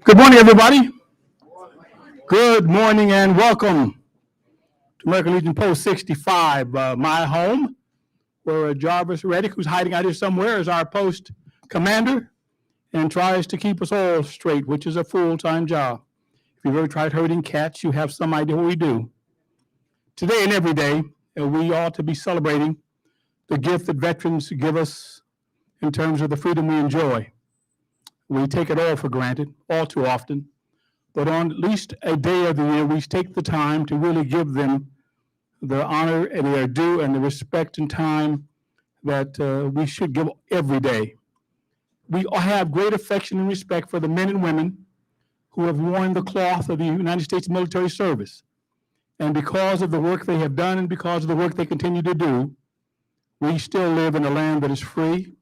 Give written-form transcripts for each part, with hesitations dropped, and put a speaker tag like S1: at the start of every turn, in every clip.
S1: Good morning, everybody. Good morning and welcome to American Legion Post 65, my home, where Jarvis Reddick, who's hiding out here somewhere, is our post commander and tries to keep us all straight, which is a full-time job. If you've ever tried herding cats, you have some idea what we do. Today and every day, we ought to be celebrating the gift that veterans give us in terms of the freedom we enjoy. We take it all for granted, all too often. But on at least a day of the year, we take the time to really give them the honor and their due and the respect and time that we should give every day. We have great affection and respect for the men and women who have worn the cloth of the United States military service. And because of the work they have done and because of the work they continue to do, we still live in a land that is free,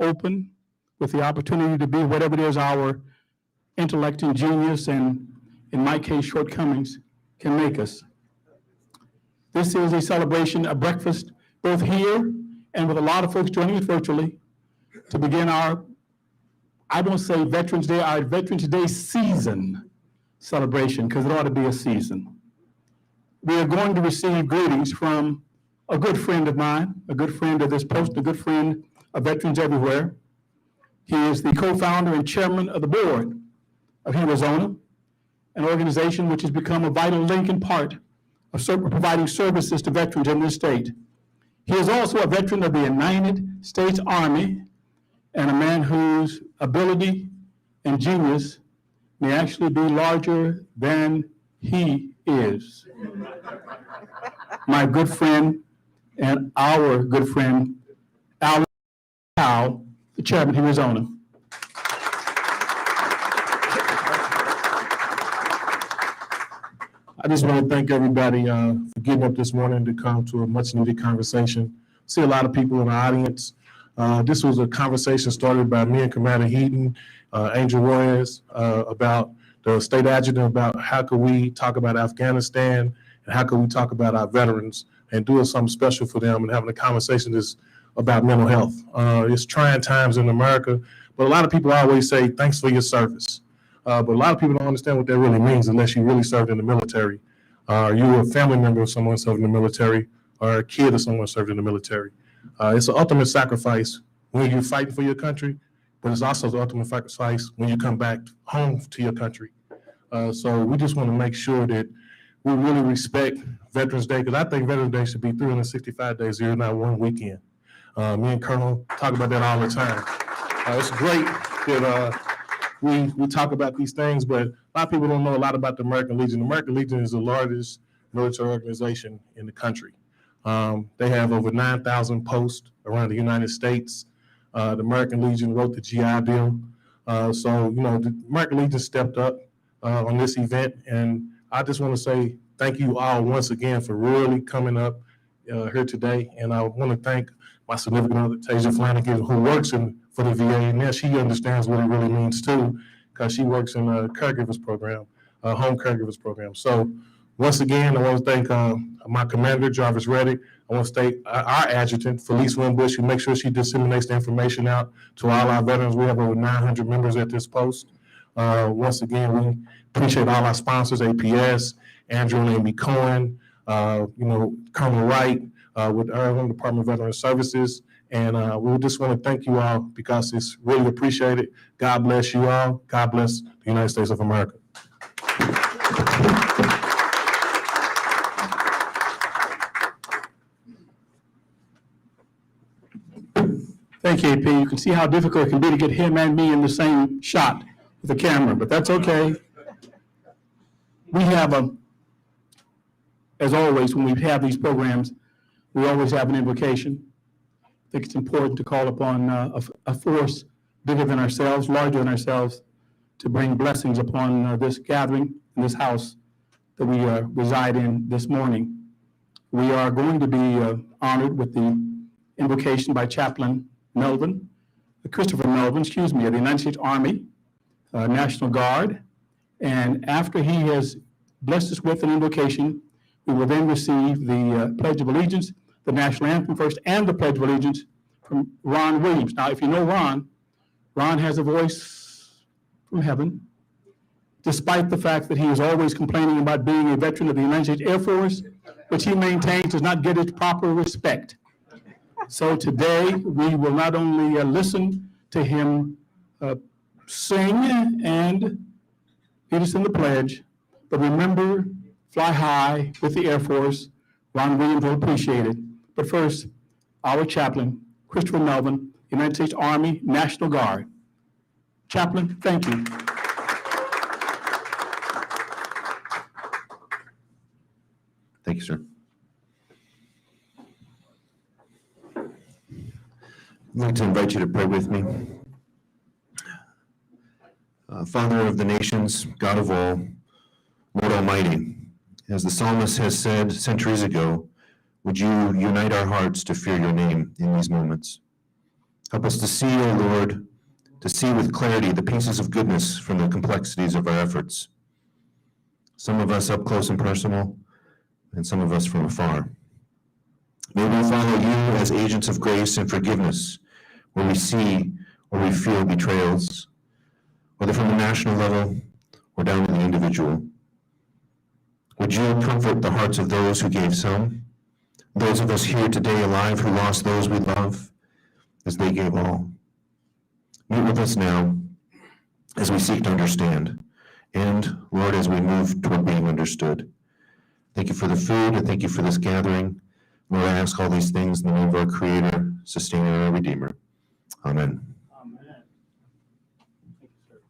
S1: open, with the opportunity to be whatever it is our intellect and genius and, in my case, shortcomings can make us. This is a celebration, a breakfast, both here and with a lot of folks joining us virtually to begin our, I won't say Veterans Day, our Veterans Day season celebration, because it ought to be a season. We are going to receive greetings from a good friend of mine, a good friend of this post, a good friend of Veterans Everywhere. He is the co-founder and chairman of the board of Arizona, an organization which has become a vital link and part of providing services to veterans in this state. He is also a veteran of the United States Army and a man whose ability and genius may actually be larger than he is. My good friend and our good friend, Alan Powell, the chairman of Arizona.
S2: I just want to thank everybody for getting up this morning to come to a much needed conversation. See a lot of people in the audience. This was a conversation started by me and Commander Heaton, Angel Royes, about the state adjutant, about how could we talk about Afghanistan and how could we talk about our veterans and doing something special for them and having a conversation that's about mental health. It's trying times in America, but a lot of people always say, thanks for your service. But a lot of people don't understand what that really means unless you really served in the military. You're a family member of someone served in the military or a kid of someone served in the military. It's an ultimate sacrifice when you're fighting for your country, but it's also the ultimate sacrifice when you come back home to your country. So we just want to make sure that we really respect Veterans Day, because I think Veterans Day should be 365 days a year, not one weekend. Me and Colonel talk about that all the time. It's great that we talk about these things, but a lot of people don't know a lot about the American Legion. The American Legion is the largest military organization in the country. They have over 9,000 posts around the United States. The American Legion wrote the GI Bill. So, the American Legion stepped up on this event, and I just want to say thank you all once again for really coming up here today. And I want to thank my significant other, Tasia Flanagan, who works for the VA, and now she understands what it really means too, because she works in a caregivers program, home caregivers program. So once again, I want to thank my commander, Jarvis Reddick. I want to thank our adjutant, Felice Winbush, who makes sure she disseminates the information out to all our veterans. We have over 900 members at this post. Once again, we appreciate all our sponsors, APS, Andrew and Amy Cohen, Colonel Wright, with Arizona Department of Veteran Services. And we just want to thank you all because it's really appreciated. God bless you all. God bless the United States of America.
S1: Thank you, AP. You can see how difficult it can be to get him and me in the same shot with the camera, but that's okay. We have as always, when we have these programs, we always have an invocation. I think it's important to call upon a force bigger than ourselves, larger than ourselves, to bring blessings upon this gathering in this house that we reside in this morning. We are going to be honored with the invocation by Chaplain Melvin, Christopher Melvin, of the United States Army National Guard. And after he has blessed us with an invocation, we will then receive the Pledge of Allegiance, the National Anthem first, and the Pledge of Allegiance from Ron Williams. Now, if you know Ron has a voice from heaven, despite the fact that he is always complaining about being a veteran of the United States Air Force, which he maintains does not get its proper respect. So today, we will not only listen to him sing and lead us in the pledge, but remember, fly high with the Air Force. Ron Williams will appreciate it. But first, our chaplain, Christopher Melvin, United States Army National Guard. Chaplain, thank you.
S3: Thank you, sir. I'd like to invite you to pray with me. Father of the nations, God of all, Lord Almighty, as the psalmist has said centuries ago, would you unite our hearts to fear your name in these moments? Help us to see, O Lord, to see with clarity the pieces of goodness from the complexities of our efforts. Some of us up close and personal, and some of us from afar. May we follow you as agents of grace and forgiveness, where we see or we feel betrayals, whether from the national level or down to the individual. Would you comfort the hearts of those who gave some, those of us here today alive who lost those we love, as they gave all? Meet with us now as we seek to understand, and, Lord, as we move toward being understood. Thank you for the food, and thank you for this gathering. Lord, I ask all these things in the name of our Creator, Sustainer, and our Redeemer. Amen.
S1: Amen. Thank you, sir.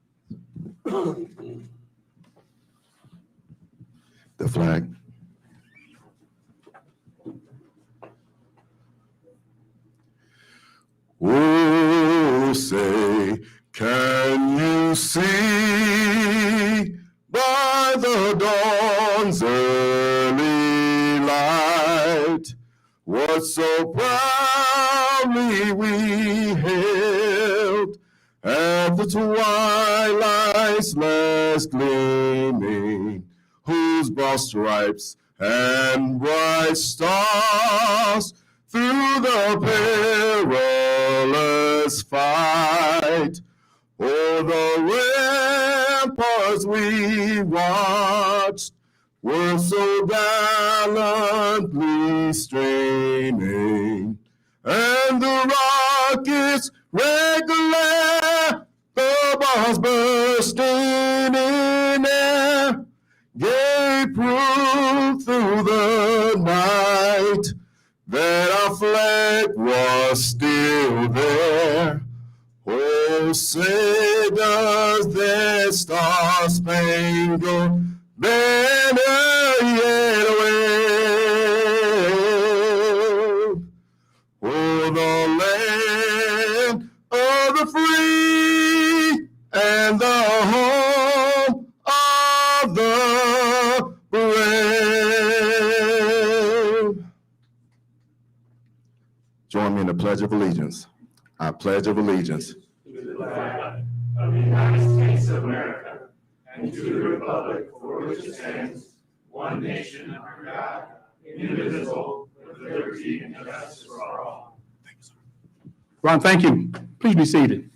S3: The flag.
S4: Oh, say, can you see by the dawn's early light what so proudly we hailed at the twilight's last gleaming, whose broad stripes and bright stars through the perilous fight o'er the ramparts we watched were so gallantly streaming, and the rockets regular, the bombs bursting in air, gave proof through the night that our flag was still there. Oh, say does that star-spangled banner yet wave o'er the land of the free and the home of the brave? Join me in the Pledge of Allegiance. I pledge of allegiance
S5: to the flag of the United States of America and to the republic for which it stands, one nation under God, indivisible, with liberty and justice for all.
S1: Ron, thank you. Please be seated.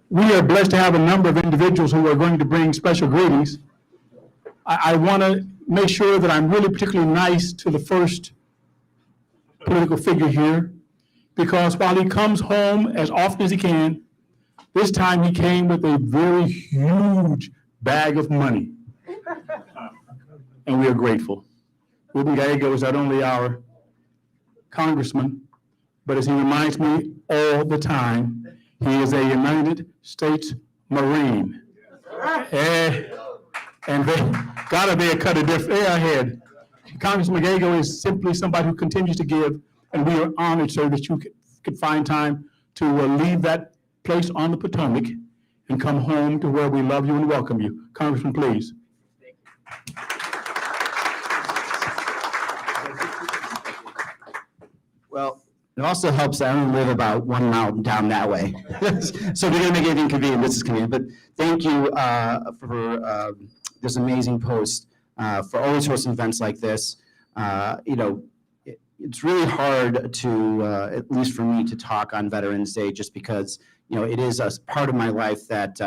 S1: We are blessed to have a number of individuals who are going to bring special greetings. I want to make sure that I'm really particularly nice to the first political figure here, because while he comes home as often as he can, this time he came with a very huge bag of money. And we are grateful. Ruben Gallego is not only our congressman, but as he reminds me all the time, he is a United States Marine. And they gotta be a cut of different ahead. Congressman Gago is simply somebody who continues to give, and we are honored, sir, that you could find time to leave that place on the Potomac and come home to where we love you and welcome you. Congressman, please.
S6: Well, it also helps that I only live about 1 mile down that way. So we're gonna make anything convenient, this is convenient. But thank you for this amazing post, for always hosting events like this. It's really hard to, at least for me, to talk on Veterans Day just because, it is a part of my life that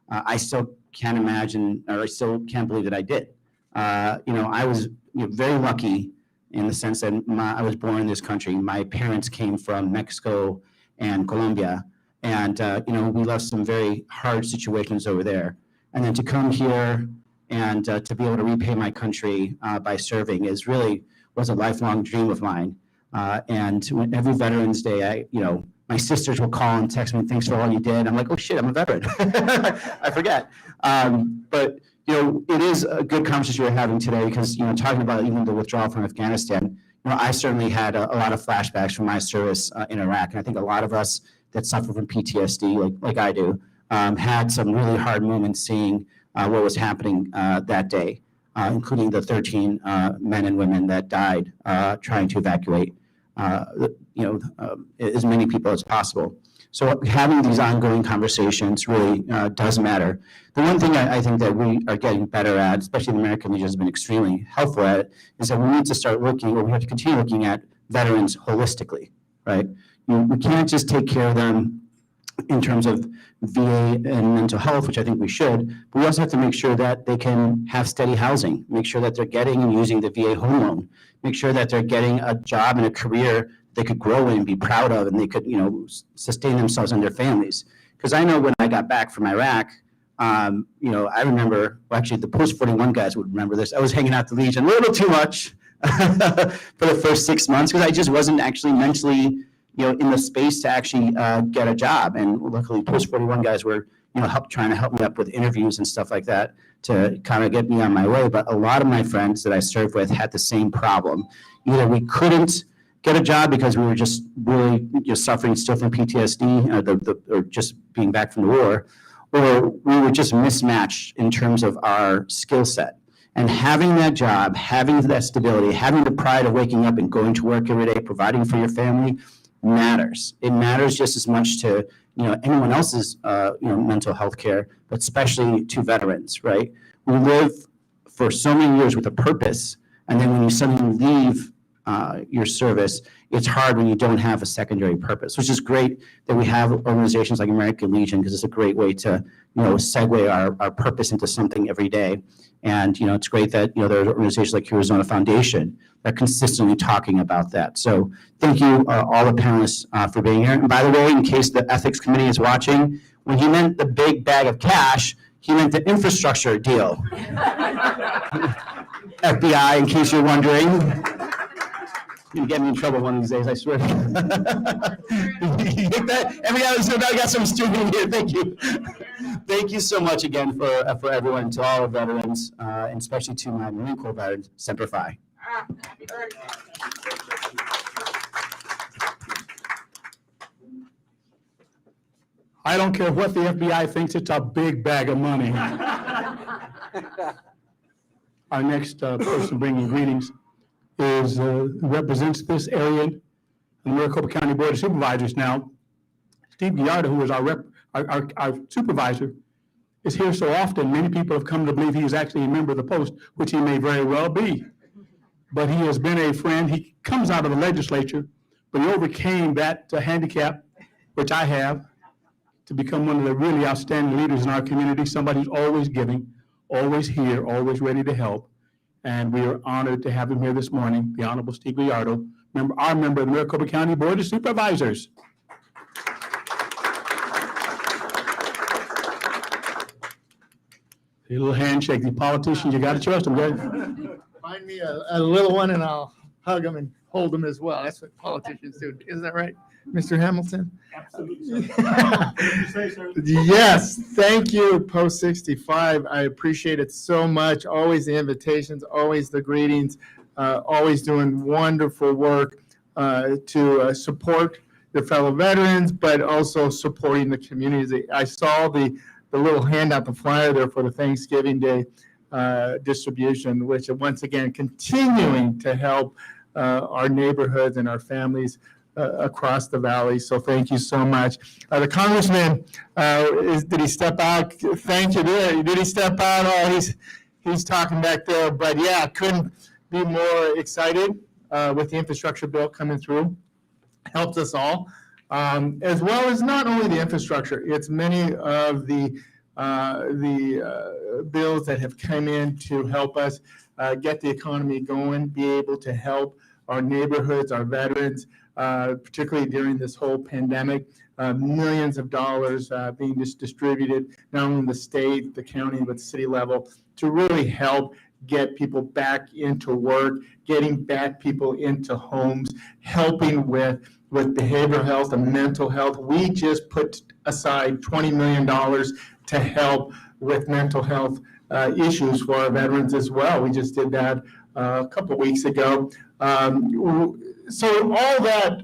S6: I still can't imagine, or I still can't believe that I did. I was very lucky in the sense that I was born in this country. My parents came from Mexico and Colombia, and we left some very hard situations over there. And then to come here and to be able to repay my country by serving was a lifelong dream of mine. And every Veterans Day, my sisters will call and text me, "Thanks for all you did." I'm like, "Oh shit, I'm a veteran." I forget. But it is a good conversation we're having today because, talking about even the withdrawal from Afghanistan, I certainly had a lot of flashbacks from my service in Iraq. And I think a lot of us that suffer from PTSD, like I do, had some really hard moments seeing what was happening that day, including the 13 men and women that died trying to evacuate, as many people as possible. So having these ongoing conversations really does matter. The one thing I think that we are getting better at, especially the American Legion has been extremely helpful at, is that we need to start looking, or we have to continue looking at veterans holistically, right? We can't just take care of them in terms of VA and mental health, which I think we should, but we also have to make sure that they can have steady housing, make sure that they're getting and using the VA home loan, make sure that they're getting a job and a career they could grow in and be proud of, and they could, sustain themselves and their families. Because I know when I got back from Iraq, I remember, well, actually the post-41 guys would remember this. I was hanging out the Legion a little too much for the first 6 months because I just wasn't actually mentally, in the space to actually get a job. And luckily, post-41 guys were, trying to help me up with interviews and stuff like that to kind of get me on my way. But a lot of my friends that I served with had the same problem. Either we couldn't get a job because we were just really suffering still from PTSD, or just being back from the war, or we were just mismatched in terms of our skill set. And having that job, having that stability, having the pride of waking up and going to work every day, providing for your family, matters. It matters just as much to anyone else's mental health care, but especially to veterans, right? We live for so many years with a purpose, and then when you suddenly leave your service, it's hard when you don't have a secondary purpose, which is great that we have organizations like American Legion, because it's a great way to, segue our purpose into something every day. And, it's great that, there are organizations like Arizona Foundation that are consistently talking about that. So thank you, all the panelists for being here. And by the way, in case the ethics committee is watching, when he meant the big bag of cash, he meant the infrastructure deal. FBI, in case you're wondering. You get me in trouble one of these days, I swear. You get that? Every guy got some student here. Thank you. Thank you so much again for everyone, to all the veterans, and especially to my Marine Corps veterans. Semper Fi.
S1: I don't care what the FBI thinks, it's a big bag of money. Our next person bringing greetings represents this area in the Maricopa County Board of Supervisors now. Steve Gallardo, who is our supervisor, is here so often, many people have come to believe he is actually a member of the post, which he may very well be. But he has been a friend. He comes out of the legislature, but he overcame that handicap, which I have, to become one of the really outstanding leaders in our community, somebody who's always giving, always here, always ready to help. And we are honored to have him here this morning, the Honorable Steve Gallardo, our member of the Maricopa County Board of Supervisors. A little handshake. The politicians, you got to trust them, guys.
S7: Find me a little one and I'll hug them and hold them as well. That's what politicians do. Isn't that right? Mr. Hamilton?
S1: Absolutely.
S7: Yes, thank you, Post 65. I appreciate it so much. Always the invitations, always the greetings, always doing wonderful work to support the fellow veterans, but also supporting the communities. I saw the little handout, the flyer there for the Thanksgiving Day distribution, which once again continuing to help our neighborhoods and our families across the valley. So thank you so much. The congressman, did he step out? Thank you. Did he step out? Oh, he's talking back there. But yeah, couldn't be more excited with the infrastructure bill coming through. Helps us all, as well as not only the infrastructure. It's many of the bills that have come in to help us get the economy going, be able to help our neighborhoods, our veterans, particularly during this whole pandemic. Millions of dollars being distributed, not only in the state, the county, but city level, to really help get people back into work, getting back people into homes, helping with behavioral health and mental health. We just put aside $20 million to help with mental health issues for our veterans as well. We just did that a couple of weeks ago. So all that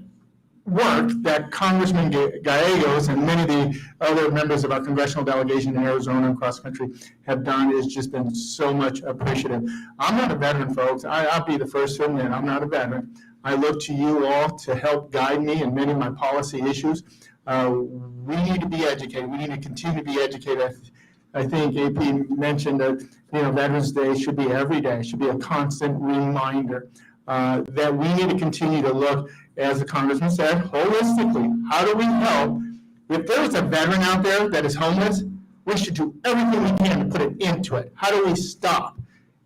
S7: work that Congressman Gallegos and many of the other members of our congressional delegation in Arizona and cross country have done has just been so much appreciative. I'm not a veteran, folks. I'll be the first to admit I'm not a veteran. I look to you all to help guide me in many of my policy issues. We need to be educated. We need to continue to be educated. I think AP mentioned that Veterans Day should be every day, should be a constant reminder that we need to continue to look, as the congressman said, holistically. How do we help? If there's a veteran out there that is homeless, we should do everything we can to put an end to it. How do we stop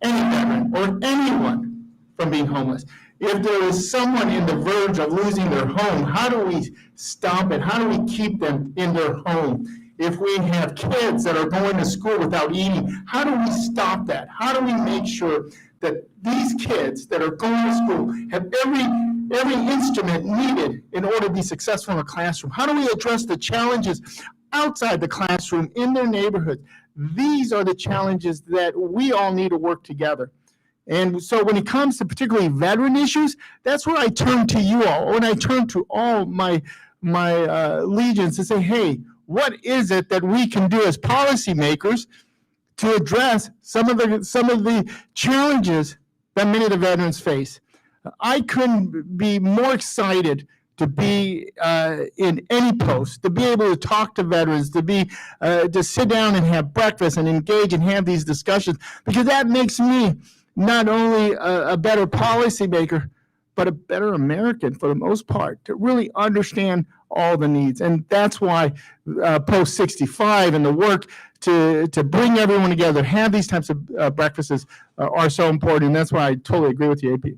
S7: any veteran or anyone from being homeless? If there is someone in the verge of losing their home, how do we stop it? How do we keep them in their home? If we have kids that are going to school without eating, how do we stop that? How do we make sure that these kids that are going to school have every instrument needed in order to be successful in a classroom? How do we address the challenges outside the classroom in their neighborhood? These are the challenges that we all need to work together. And so when it comes to particularly veteran issues, that's where I turn to you all, when I turn to all my legions to say, hey, what is it that we can do as policymakers to address some of the challenges that many of the veterans face? I couldn't be more excited to be in any post, to be able to talk to veterans, to sit down and have breakfast and engage and have these discussions, because that makes me not only a better policymaker, but a better American for the most part, to really understand all the needs. And that's why Post 65 and the work to bring everyone together, have these types of breakfasts are so important. And that's why I totally agree with you, AP.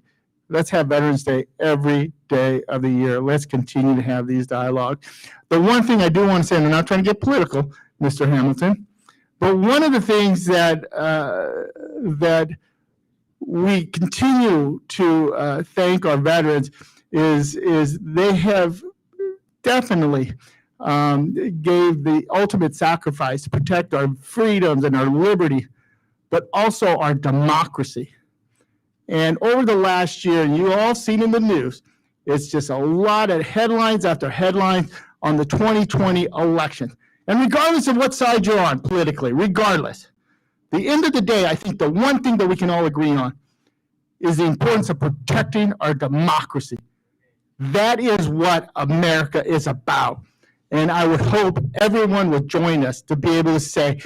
S7: Let's have Veterans Day every day of the year. Let's continue to have these dialogues. The one thing I do want to say, and I'm not trying to get political, Mr. Hamilton, but one of the things that we continue to thank our veterans is they have definitely gave the ultimate sacrifice to protect our freedoms and our liberty, but also our democracy. And over the last year, you all seen in the news, it's just a lot of headlines after headlines on the 2020 election. And regardless of what side you're on politically, regardless, the end of the day, I think the one thing that we can all agree on is the importance of protecting our democracy. That is what America is about. And I would hope everyone would join us to be able to say,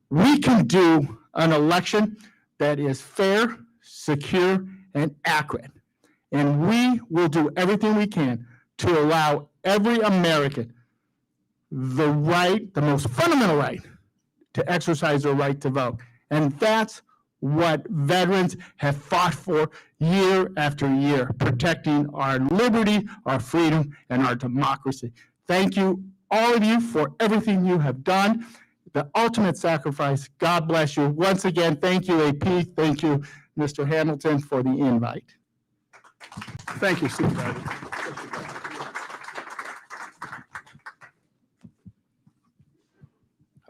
S7: we can do an election that is fair, secure, and accurate. And we will do everything we can to allow every American the right, the most fundamental right, to exercise their right to vote. And that's what veterans have fought for year after year, protecting our liberty, our freedom, and our democracy. Thank you, all of you, for everything you have done. The ultimate sacrifice. God bless you. Once again, thank you, AP. Thank you, Mr. Hamilton, for the invite.
S1: Thank you, Supervisor.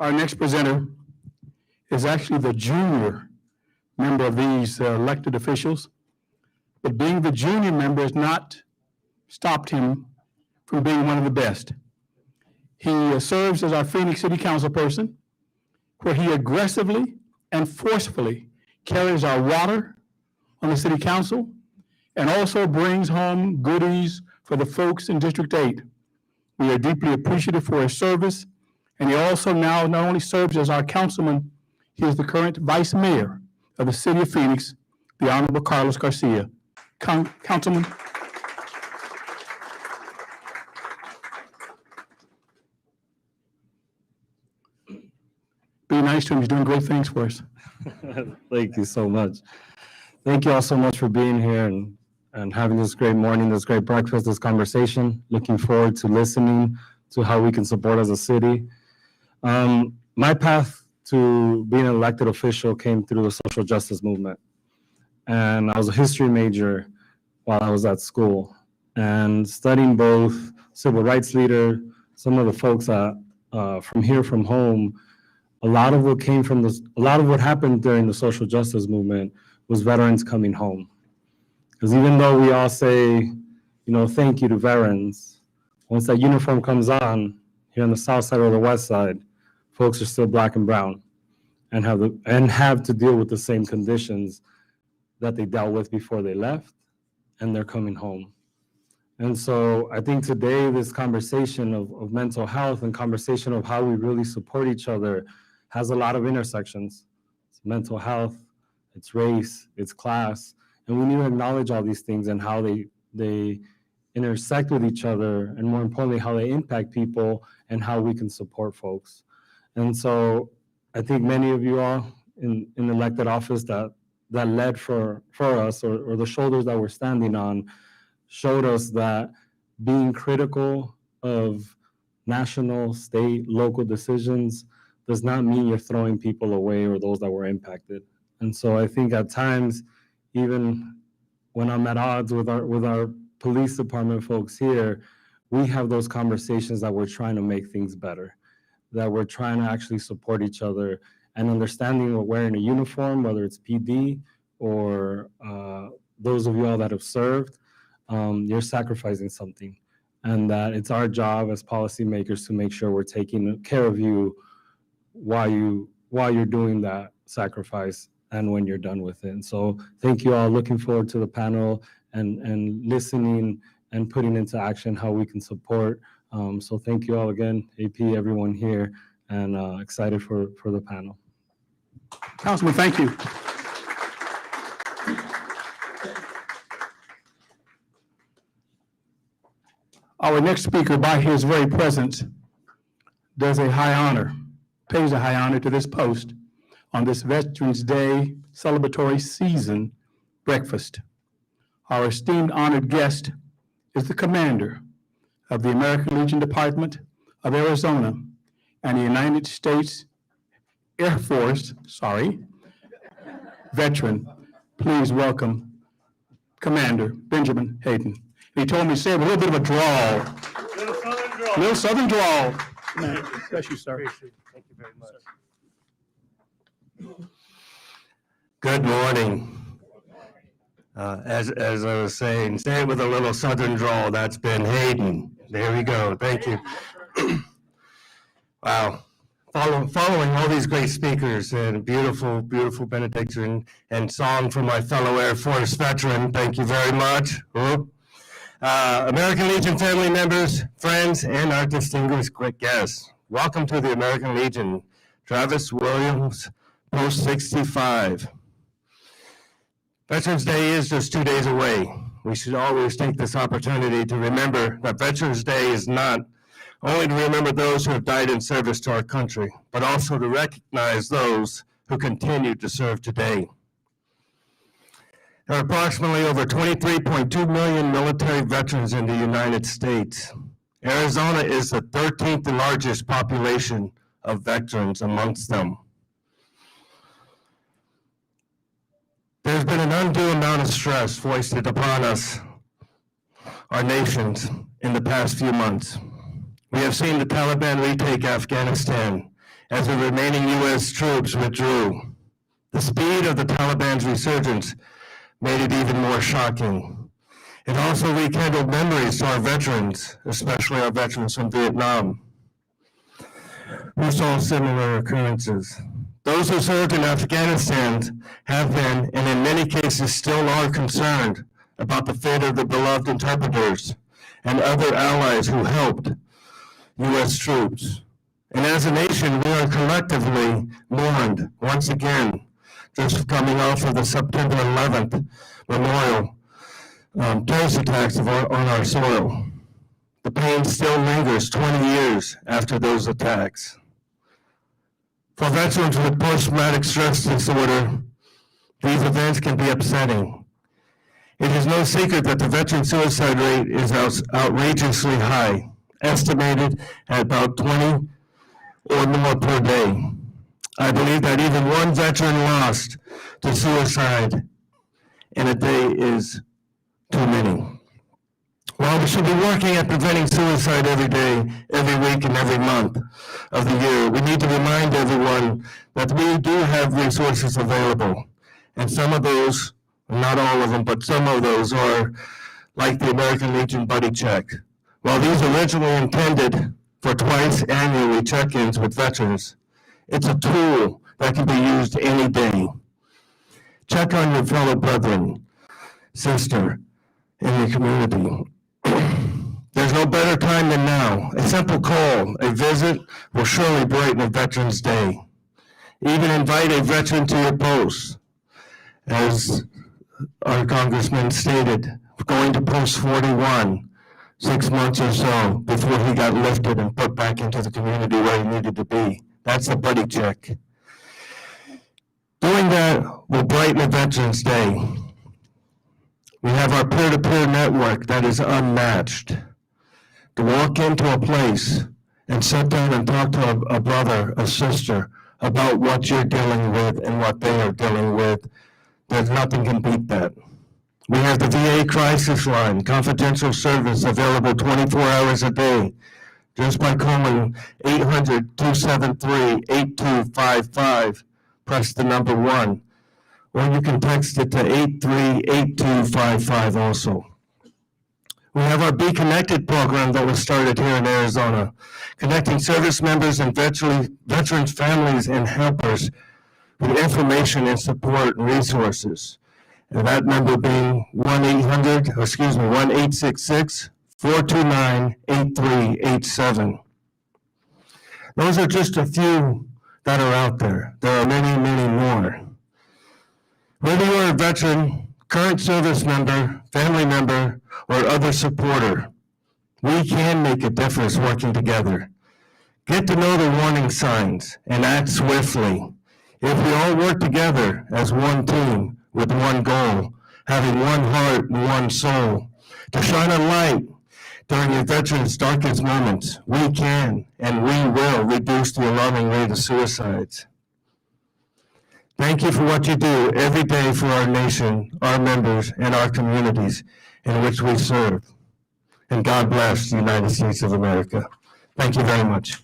S1: Our next presenter is actually the junior member of these elected officials. But being the junior member has not stopped him from being one of the best. He serves as our Phoenix City Council person, where he aggressively and forcefully carries our water on the city council and also brings home goodies for the folks in District 8. We are deeply appreciative for his service, and he also now not only serves as our councilman, he is the current vice mayor of the city of Phoenix, the Honorable Carlos Garcia. Councilman. Be nice to him, he's doing great things for us.
S8: Thank you so much. Thank you all so much for being here and having this great morning, this great breakfast, this conversation. Looking forward to listening to how we can support as a city. My path to being an elected official came through the social justice movement. And I was a history major while I was at school and studying both civil rights leader, some of the folks that from home, a lot of what came from this, a lot of what happened during the social justice movement was veterans coming home. Because even though we all say, thank you to veterans, once that uniform comes on here on the south side or the west side, folks are still black and brown and have to deal with the same conditions that they dealt with before they left, and they're coming home. And so I think today this conversation of mental health and conversation of how we really support each other has a lot of intersections. It's mental health, it's race, it's class, and we need to acknowledge all these things and how they intersect with each other, and more importantly, how they impact people and how we can support folks. And so I think many of you all in elected office that led for us, or the shoulders that we're standing on, showed us that being critical of national, state, local decisions does not mean you're throwing people away or those that were impacted. And so I think at times, even when I'm at odds with our police department folks here, we have those conversations that we're trying to make things better, that we're trying to actually support each other and understanding we're wearing a uniform, whether it's PD or those of you all that have served, you're sacrificing something. And that it's our job as policymakers to make sure we're taking care of you while you're doing that sacrifice and when you're done with it. And so thank you all. Looking forward to the panel and listening and putting into action how we can support. So thank you all again, AP, everyone here, and excited for the panel.
S1: Councilman, thank you. Our next speaker, by his very presence, pays a high honor to this post on this Veterans Day celebratory season breakfast. Our esteemed honored guest is the commander of the American Legion Department of Arizona and the United States Air Force, veteran. Please welcome Commander Benjamin Hayden. He told me to say it with a little bit of a drawl. Little southern drawl. Bless you, sir.
S8: Thank you very much.
S9: Good morning. As I was saying, say it with a little southern drawl. That's Ben Hayden. There we go. Thank you. Wow. Following all these great speakers and beautiful, beautiful benediction and song from my fellow Air Force veteran. Thank you very much. American Legion family members, friends, and our distinguished great guests. Welcome to the American Legion. Travis Williams, Post 65. Veterans Day is just 2 days away. We should always take this opportunity to remember that Veterans Day is not only to remember those who have died in service to our country, but also to recognize those who continue to serve today. There are approximately over 23.2 million military veterans in the United States. Arizona is the 13th largest population of veterans amongst them. There's been an undue amount of stress foisted upon us, our nations, in the past few months. We have seen the Taliban retake Afghanistan as the remaining U.S. troops withdrew. The speed of the Taliban's resurgence made it even more shocking. It also rekindled memories to our veterans, especially our veterans from Vietnam, who saw similar occurrences. Those who served in Afghanistan have been, and in many cases still are, concerned about the fate of the beloved interpreters and other allies who helped U.S. troops. And as a nation, we are collectively mourned once again, just coming off of the September 11th memorial terrorist attacks on our soil. The pain still lingers 20 years after those attacks. For veterans with post-traumatic stress disorder, these events can be upsetting. It is no secret that the veteran suicide rate is outrageously high, estimated at about 20 or more per day. I believe that even one veteran lost to suicide in a day is too many. While we should be working at preventing suicide every day, every week, and every month of the year, we need to remind everyone that we do have resources available. And some of those, not all of them, but some of those are like the American Legion Buddy Check. While these originally intended for twice annually check-ins with veterans, it's a tool that can be used any day. Check on your fellow brethren, sister, in the community. There's no better time than now. A simple call, a visit will surely brighten a veteran's day. Even invite a veteran to your post. As our congressman stated, going to post 41 6 months or so before he got lifted and put back into the community where he needed to be. That's a buddy check. Doing that will brighten a veteran's day. We have our peer-to-peer network that is unmatched. To walk into a place and sit down and talk to a brother, a sister, about what you're dealing with and what they are dealing with, there's nothing can beat that. We have the VA crisis line, confidential service available 24 hours a day. Just by calling 800-273-8255, press the number 1. Or you can text it to 838255 also. We have our Be Connected program that was started here in Arizona, connecting service members and veterans' families and helpers with information and support and resources. And that number being 1-866-429-8387. Those are just a few that are out there. There are many, many more. Whether you are a veteran, current service member, family member, or other supporter, we can make a difference working together. Get to know the warning signs and act swiftly. If we all work together as one team with one goal, having one heart and one soul, to shine a light during a veteran's darkest moments, we can and we will reduce the alarming rate of suicides. Thank you for what you do every day for our nation, our members, and our communities in which we serve. And God bless the United States of America. Thank you very much.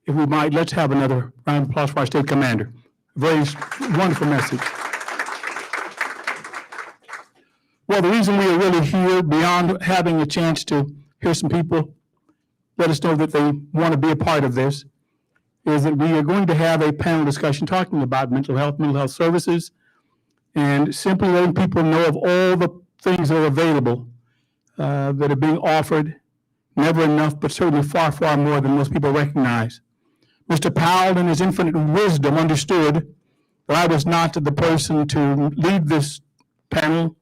S1: If we might, let's have another round of applause for our state commander. Very wonderful message. Well, the reason we are really here, beyond having a chance to hear some people let us know that they want to be a part of this, is that we are going to have a panel discussion talking about mental health services, and simply letting people know of all the things that are available that are being offered. Never enough, but certainly far, far more than most people recognize. Mr. Powell, in his infinite wisdom, understood that I was not the person to lead this panel,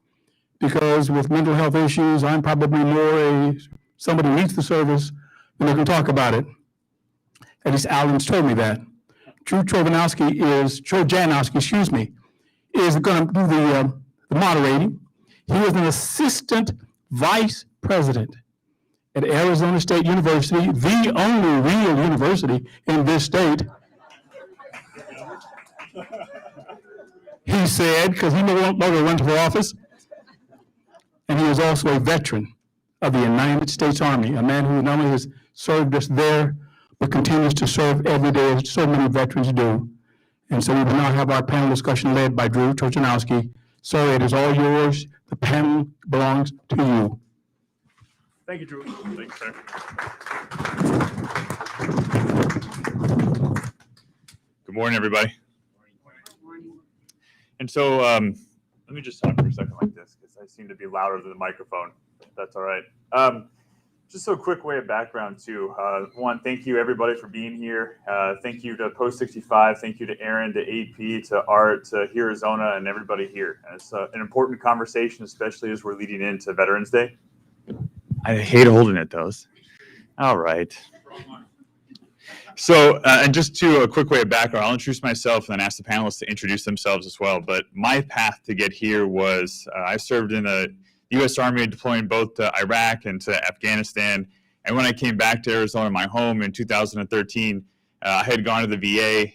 S1: because with mental health issues, I'm probably more somebody who needs the service than who can talk about it. At least Alan's told me that. Joe Janowski, is going to do the moderating. He is an assistant vice president at Arizona State University, the only real university in this state. He said, because he no longer runs for office. and he is also a veteran of the United States Army, a man who not only has served us there, but continues to serve every day as so many veterans do. And so we will now have our panel discussion led by Drew Turchinowski. Sir, it is all yours. The panel belongs to you.
S10: Thank you, Drew. Thanks, sir. Good morning, everybody. And so let me just talk for a second like this because I seem to be louder than the microphone. If that's all right. Just a quick way of background too. One, thank you everybody for being here. Thank you to Post 65. Thank you to Aaron, to AP, to Art, to Arizona, and everybody here. And it's an important conversation, especially as we're leading into Veterans Day. I hate holding it, those. All right. So, and just to a quick way of background, I'll introduce myself and then ask the panelists to introduce themselves as well. But my path to get here was I served in the U.S. Army, deploying both to Iraq and to Afghanistan. And when I came back to Arizona, my home, in 2013, I had gone to the VA,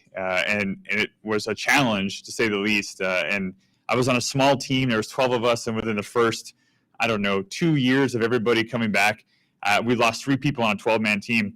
S10: and it was a challenge, to say the least. And I was on a small team. There was 12 of us, and within the first, 2 years of everybody coming back, we lost 3 people on a 12-man team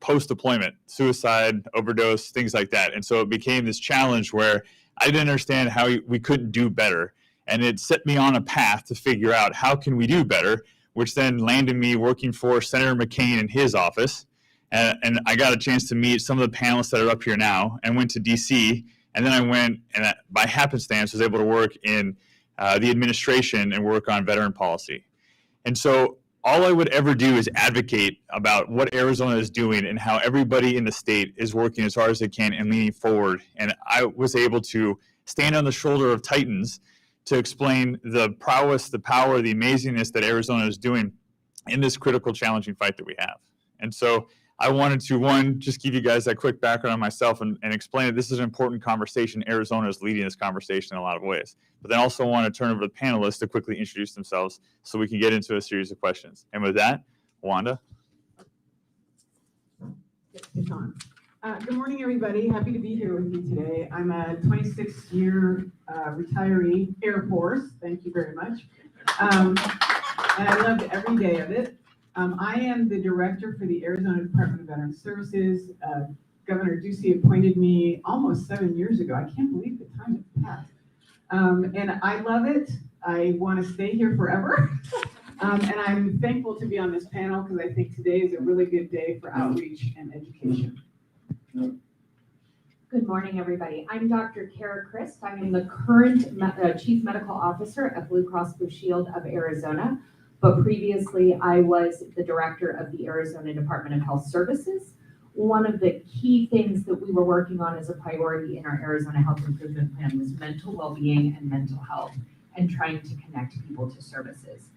S10: post-deployment, suicide, overdose, things like that. And so it became this challenge where I didn't understand how we couldn't do better. And it set me on a path to figure out how can we do better, which then landed me working for Senator McCain in his office. And I got a chance to meet some of the panelists that are up here now, and went to DC. And then I went, and by happenstance was able to work in the administration and work on veteran policy. And so all I would ever do is advocate about what Arizona is doing and how everybody in the state is working as hard as they can and leaning forward. And I was able to stand on the shoulder of titans to explain the prowess, the power, the amazingness that Arizona is doing in this critical, challenging fight that we have. And so I wanted to, one, just give you guys that quick background on myself and explain that this is an important conversation. Arizona is leading this conversation in a lot of ways. But then also want to turn over to the panelists to quickly introduce themselves so we can get into a series of questions. And with that, Wanda.
S11: Good morning, everybody. Happy to be here with you today. I'm a 26-year retiree Air Force. Thank you very much. And I loved every day of it. I am the director for the Arizona Department of Veteran Services. Governor Ducey appointed me almost 7 years ago. I can't believe the time has passed. And I love it. I want to stay here forever. And I'm thankful to be on this panel because I think today is a really good day for outreach and education.
S12: Good morning, everybody. I'm Dr. Kara Christ. I am the current Chief Medical Officer at Blue Cross Blue Shield of Arizona, but previously I was the Director of the Arizona Department of Health Services. One of the key things that we were working on as a priority in our Arizona Health Improvement Plan was mental well-being and mental health, and trying to connect people to services.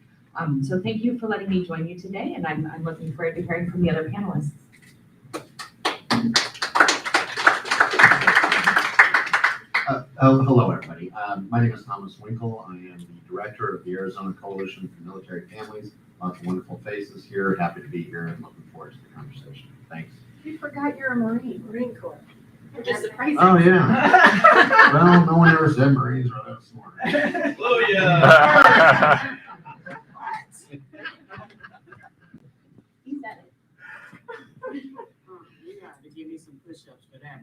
S12: So thank you for letting me join you today, and I'm looking forward to hearing from the other panelists.
S13: Hello, everybody. My name is Thomas Winkle. I am the director of the Arizona Coalition for Military Families. Lots of wonderful faces here. Happy to be here and looking forward to the conversation. Thanks.
S12: You forgot you're a Marine Corps. Which is surprising.
S13: Oh, yeah. Well, no one ever said Marines are that smart.
S5: Oh, yeah.
S12: He said it.
S11: You got to give me some push-ups for that.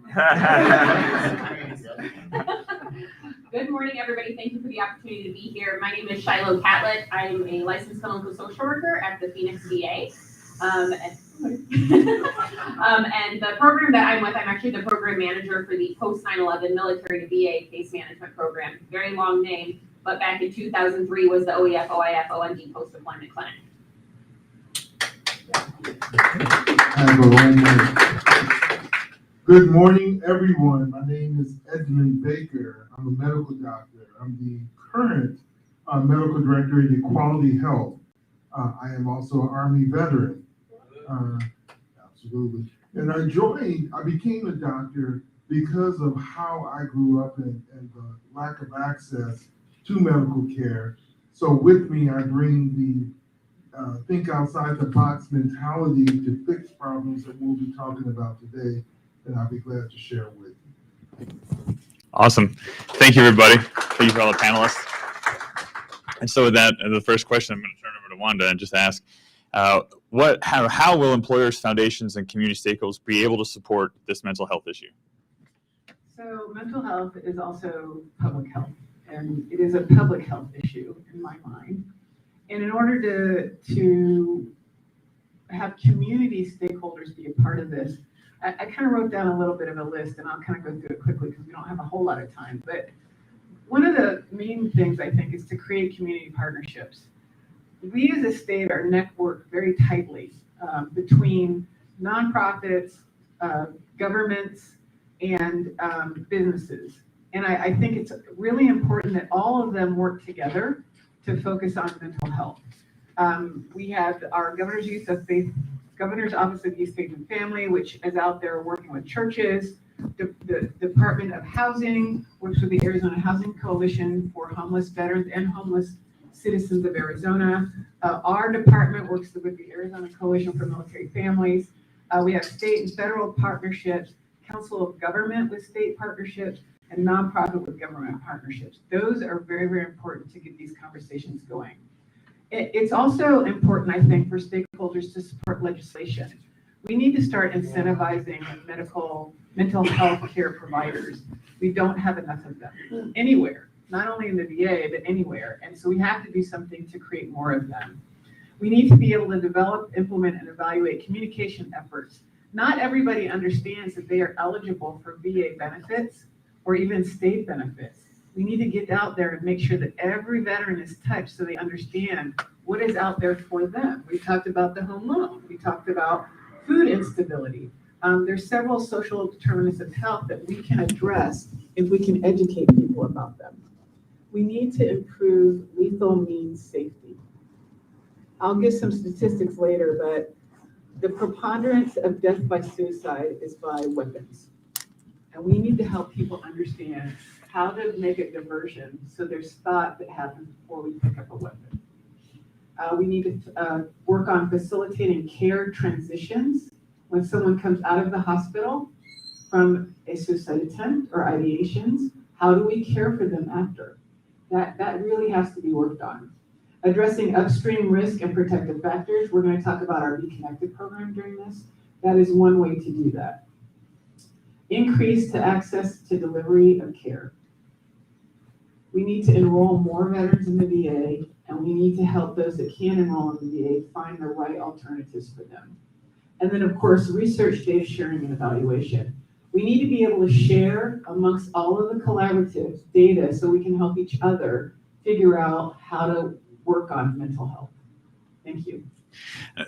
S14: Good morning, everybody. Thank you for the opportunity to be here. My name is Shiloh Catlett. I'm a licensed clinical social worker at the Phoenix VA. And the program that I'm with, I'm actually the program manager for the post 9/11 military to VA case management program. Very long name, but back in 2003 was the OEF OIF OND post deployment clinic.
S15: Good morning, everyone. My name is Edmund Baker. I'm a medical doctor. I'm the current medical director at Equality Health. I am also an Army veteran. Absolutely. And I became a doctor because of how I grew up and the lack of access to medical care. So with me, I bring the think outside the box mentality to fix problems that we'll be talking about today, and I'll be glad to share with you.
S10: Awesome. Thank you, everybody. Thank you for all the panelists. And so with that, the first question I'm going to turn over to Wanda and just ask, how will employers, foundations, and community stakeholders be able to support this mental health issue?
S11: So mental health is also public health, and it is a public health issue in my mind. And in order to have community stakeholders be a part of this, I kind of wrote down a little bit of a list, and I'll kind of go through it quickly because we don't have a whole lot of time. But one of the main things I think is to create community partnerships. We as a state are networked very tightly between nonprofits, governments, and businesses. And I think it's really important that all of them work together to focus on mental health. We have our Governor's Office of Youth, Faith, and Family, which is out there working with churches. The Department of Housing works with the Arizona Housing Coalition for homeless veterans and homeless citizens of Arizona. Our department works with the Arizona Coalition for Military Families. We have state and federal partnerships, Council of Government with state partnerships, and nonprofit with government partnerships. Those are very, very important to get these conversations going. It's also important, I think, for stakeholders to support legislation. We need to start incentivizing mental health care providers. We don't have enough of them anywhere, not only in the VA, but anywhere. And so we have to do something to create more of them. We need to be able to develop, implement, and evaluate communication efforts. Not everybody understands that they are eligible for VA benefits or even state benefits. We need to get out there and make sure that every veteran is touched so they understand what is out there for them. We talked about the home loan. We talked about food instability. There's several social determinants of health that we can address if we can educate people about them. We need to improve lethal means safety. I'll give some statistics later, but the preponderance of death by suicide is by weapons. And we need to help people understand how to make a diversion so there's thought that happens before we pick up a weapon. We need to work on facilitating care transitions when someone comes out of the hospital from a suicide attempt or ideations. How do we care for them after? That really has to be worked on. Addressing upstream risk and protective factors. We're going to talk about our Be Connected program during this. That is one way to do that. Increase to access to delivery of care. We need to enroll more veterans in the VA, and we need to help those that can enroll in the VA find the right alternatives for them. And then, of course, research, data sharing, and evaluation. We need to be able to share amongst all of the collaborative data so we can help each other figure out how to work on mental health. Thank you.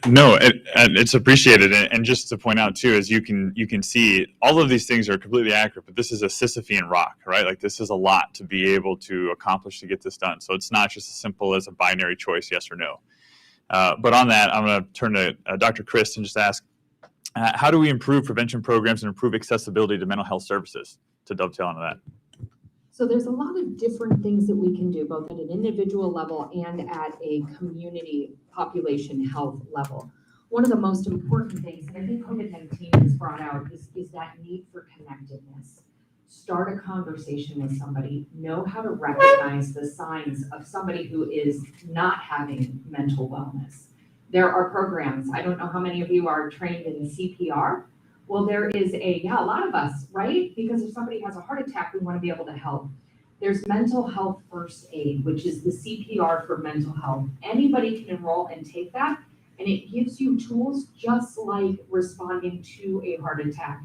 S10: No, it's appreciated, and just to point out too, as you can see, all of these things are completely accurate. But this is a Sisyphean rock, right? Like this is a lot to be able to accomplish to get this done. So it's not just as simple as a binary choice, yes or no. But on that, I'm going to turn to Dr. Chris and just ask, how do we improve prevention programs and improve accessibility to mental health services? To dovetail onto that.
S12: So there's a lot of different things that we can do, both at an individual level and at a community population health level. One of the most important things, and I think COVID-19 has brought out, is that need for connectedness. Start a conversation with somebody, know how to recognize the signs of somebody who is not having mental wellness. There are programs, I don't know how many of you are trained in CPR. Well, there is a lot of us, right? Because if somebody has a heart attack, we want to be able to help. There's mental health first aid, which is the CPR for mental health. Anybody can enroll and take that, and it gives you tools just like responding to a heart attack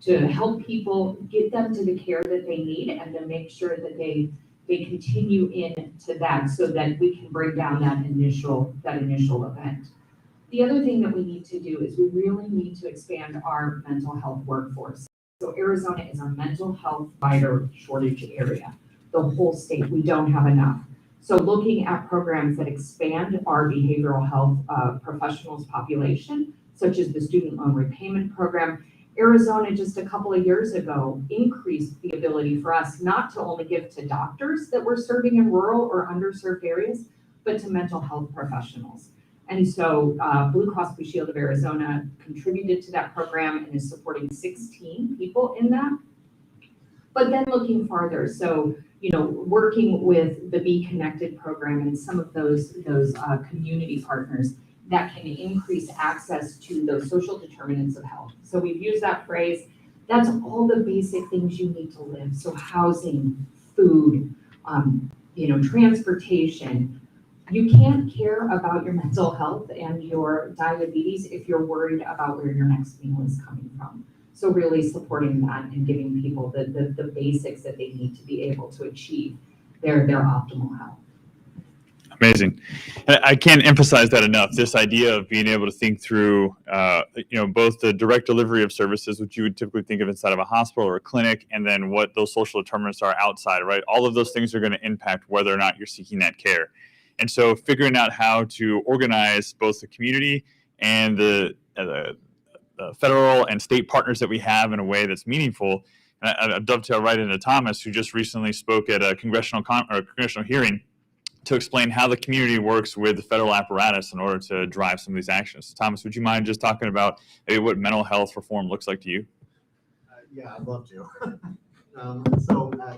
S12: to help people get them to the care that they need and then make sure that they continue into that so that we can bring down that initial event. The other thing that we need to do is we really need to expand our mental health workforce. So Arizona is a mental health provider shortage area. The whole state, we don't have enough. So looking at programs that expand our behavioral health professionals population, such as the student loan repayment program. Arizona just a couple of years ago increased the ability for us not to only give to doctors that we're serving in rural or underserved areas, but to mental health professionals. And so Blue Cross Blue Shield of Arizona contributed to that program and is supporting 16 people in that. But then looking farther, so working with the Be Connected program and some of those community partners that can increase access to those social determinants of health. So we've used that phrase. That's all the basic things you need to live. So housing, food, transportation. You can't care about your mental health and your diabetes if you're worried about where your next meal is coming from. So really supporting that and giving people the basics that they need to be able to achieve their optimal health.
S10: Amazing. I can't emphasize that enough. This idea of being able to think through, both the direct delivery of services, which you would typically think of inside of a hospital or a clinic, and then what those social determinants are outside, right? All of those things are going to impact whether or not you're seeking that care. And so figuring out how to organize both the community and the federal and state partners that we have in a way that's meaningful. And I dovetail right into Thomas, who just recently spoke at a congressional hearing to explain how the community works with the federal apparatus in order to drive some of these actions. Thomas, would you mind just talking about maybe what mental health reform looks like to you?
S13: Yeah, I'd love to.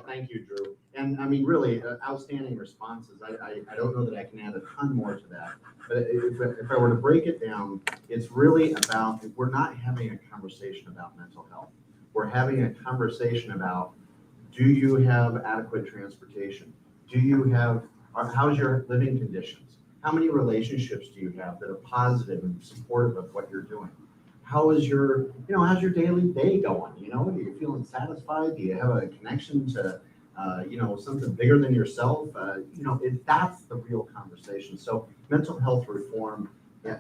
S13: Thank you, Drew. And I mean, really, outstanding responses. I don't know that I can add a ton more to that. But if I were to break it down, it's really about, we're not having a conversation about mental health. We're having a conversation about, do you have adequate transportation? How's your living conditions? How many relationships do you have that are positive and supportive of what you're doing? How's your daily day going? Are you feeling satisfied? Do you have a connection to, something bigger than yourself? That's the real conversation. So mental health reform in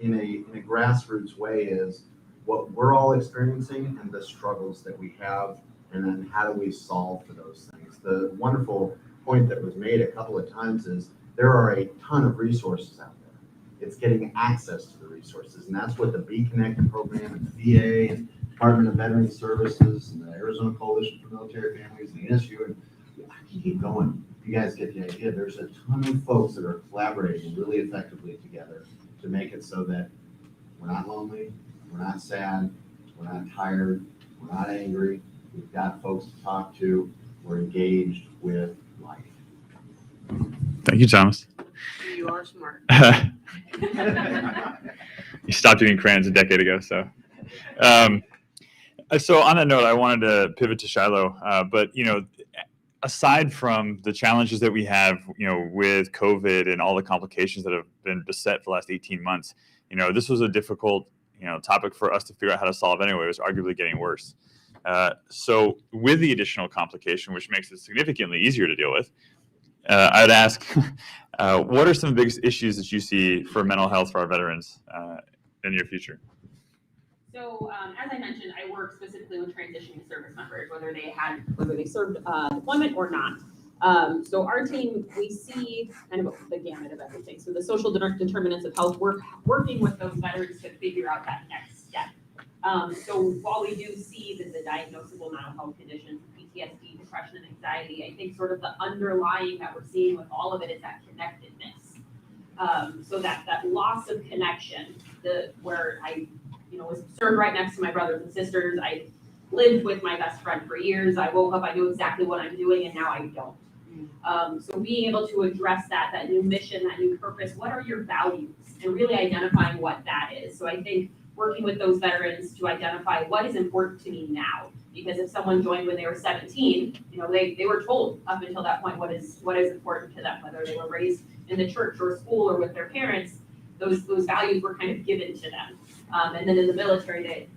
S13: a grassroots way is what we're all experiencing and the struggles that we have, and then how do we solve for those things? The wonderful point that was made a couple of times is there are a ton of resources out there. It's getting access to the resources, and that's what the Be Connected program and the VA and Department of Veterans Services and the Arizona Coalition for Military Families and the NSU, and I can keep going. You guys get the idea. There's a ton of folks that are collaborating really effectively together to make it so that we're not lonely, we're not sad, we're not tired, we're not angry. We've got folks to talk to. We're engaged with life.
S10: Thank you, Thomas.
S14: You are smart.
S10: You stopped eating crayons a decade ago, so. So on that note, I wanted to pivot to Shiloh, but aside from the challenges that we have, with COVID and all the complications that have been beset for the last 18 months, this was a difficult, topic for us to figure out how to solve anyway. It was arguably getting worse. So with the additional complication, which makes it significantly easier to deal with, I'd ask, what are some of the biggest issues that you see for mental health for our veterans in the near future?
S14: So as I mentioned, I work specifically with transitioning service members, whether they served deployment or not. So our team, we see kind of the gamut of everything. So the social determinants of health, working with those veterans to figure out that next step. So while we do see the diagnosable mental health conditions, PTSD, depression, and anxiety, I think sort of the underlying that we're seeing with all of it is that connectedness. So that loss of connection, where I was served right next to my brothers and sisters. I lived with my best friend for years. I woke up, I knew exactly what I'm doing, and now I don't. So being able to address that new mission, that new purpose, what are your values, and really identifying what that is. So I think working with those veterans to identify what is important to me now. Because if someone joined when they were 17, they were told up until that point what is important to them, whether they were raised in the church or school or with their parents, those values were kind of given to them. And then in the military,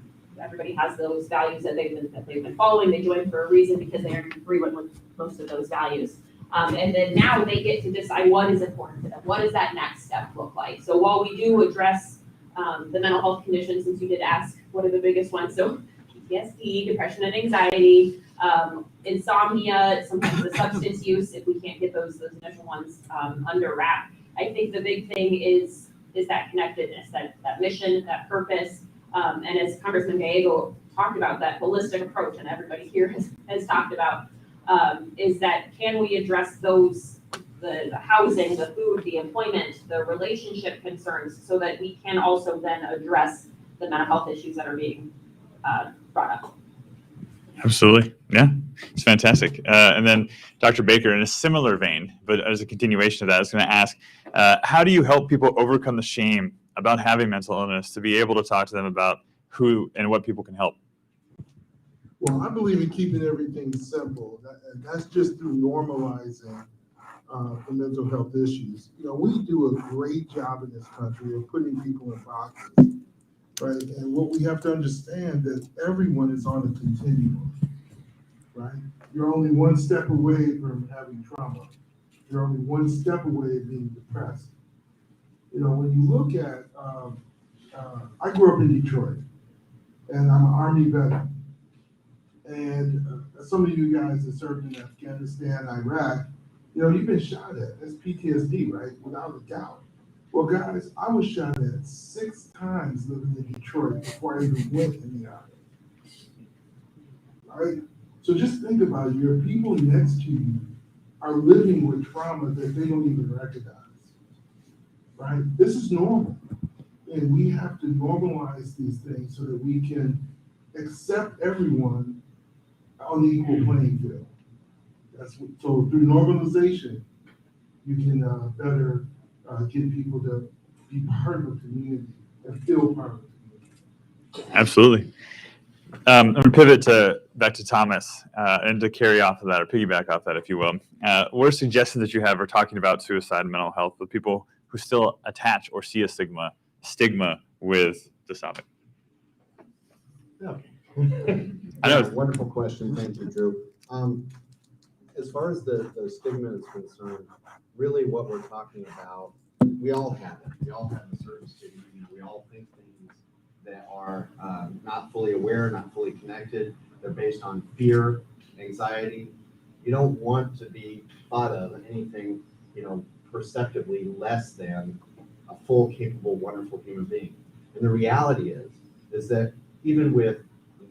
S14: everybody has those values that they've been following. They join for a reason because they agree with most of those values. And then now they get to decide what is important to them. What does that next step look like? So while we do address the mental health conditions, since you did ask what are the biggest ones, so PTSD, depression and anxiety, insomnia, sometimes the substance use, if we can't get those initial ones under wrap. I think the big thing is that connectedness, that mission, that purpose, and as Congressman Gallego talked about, that holistic approach, and everybody here has talked about, is that can we address those, the housing, the food, the employment, the relationship concerns, so that we can also then address the mental health issues that are being brought up.
S10: Absolutely. Yeah, it's fantastic. And then Dr. Baker, in a similar vein, but as a continuation of that, I was going to ask, how do you help people overcome the shame about having mental illness to be able to talk to them about who and what people can help?
S15: Well, I believe in keeping everything simple, and that's just through normalizing the mental health issues. You know, we do a great job in this country of putting people in boxes, right? And what we have to understand that everyone is on a continuum, right? You're only one step away from having trauma. You're only one step away from being depressed. You know, when you look at, I grew up in Detroit, and I'm an Army veteran. And some of you guys that served in Afghanistan, Iraq, you know, you've been shot at. That's PTSD, right? Without a doubt. Well, guys, I was shot at 6 times living in Detroit before I even went in the Army. Right? So just think about it. Your people next to you are living with trauma that they don't even recognize. Right? This is normal. And we have to normalize these things so that we can accept everyone on the equal playing field. So through normalization, you can better get people to be part of the community and feel part of the community.
S10: Absolutely. I'm going to pivot back to Thomas and to carry off of that, or piggyback off that, if you will. What are suggestions that you have for talking about suicide and mental health with people who still attach or see a stigma with this topic?
S13: I know. Wonderful question. Thank you, Drew. As far as the stigma is concerned, really what we're talking about, we all have it. We all have a certain stigma. You know, we all think things that are not fully aware, not fully connected. They're based on fear, anxiety. You don't want to be thought of anything, you know, perceptibly less than a full, capable, wonderful human being. And the reality is that even with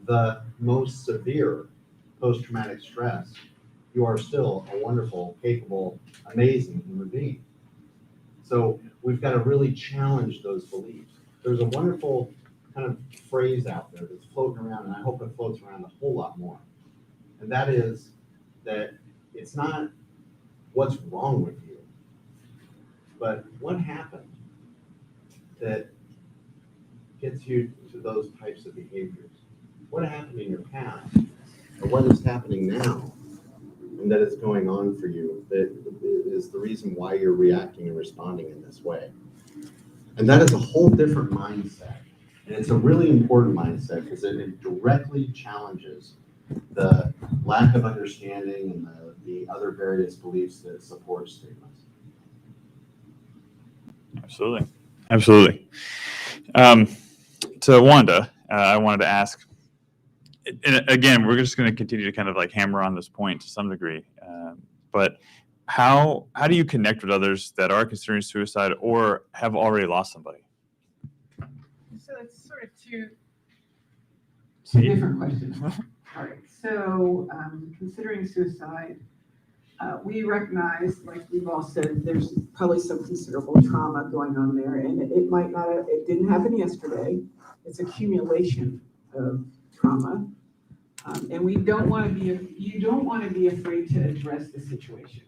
S13: the most severe post-traumatic stress, you are still a wonderful, capable, amazing human being. So we've got to really challenge those beliefs. There's a wonderful kind of phrase out there that's floating around, and I hope it floats around a whole lot more. And that is that it's not what's wrong with you, but what happened that gets you to those types of behaviors. What happened in your past, or what is happening now, and that is going on for you, that is the reason why you're reacting and responding in this way. And that is a whole different mindset. And it's a really important mindset because it directly challenges the lack of understanding and the other various beliefs that support stigmas.
S10: Absolutely. Absolutely. To Wanda, I wanted to ask, and again, we're just going to continue to kind of like hammer on this point to some degree, but how do you connect with others that are considering suicide or have already lost somebody?
S11: So it's sort of two different questions. All right. So considering suicide, we recognize, like we've all said, there's probably some considerable trauma going on there, and it might not have, it didn't happen yesterday. It's accumulation of trauma, and you don't want to be afraid to address the situation.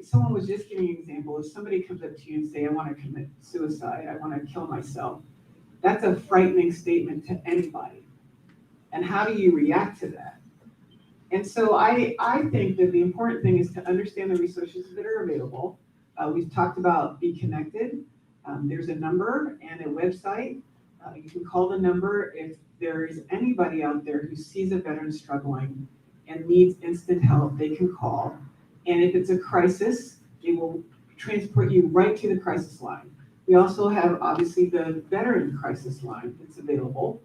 S11: Someone was just giving me an example. If somebody comes up to you and say, I want to commit suicide, I want to kill myself, that's a frightening statement to anybody. And how do you react to that? And so I think that the important thing is to understand the resources that are available. We've talked about Be Connected. There's a number and a website. You can call the number if there is anybody out there who sees a veteran struggling and needs instant help, they can call. And if it's a crisis, they will transport you right to the crisis line. We also have, obviously, the veteran crisis line that's available.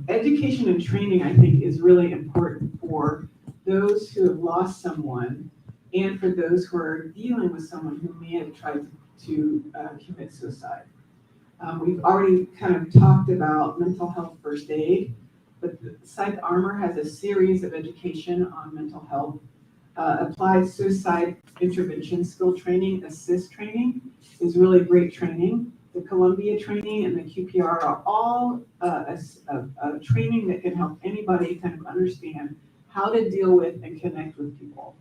S11: Education and training, I think, is really important for those who have lost someone and for those who are dealing with someone who may have tried to commit suicide. We've already kind of talked about mental health first aid, but the Psych Armor has a series of education on mental health. Applied suicide intervention skill training, ASSIST training, is really great training. the Columbia training and the QPR are all a training that can help anybody kind of understand how to deal with and connect with people.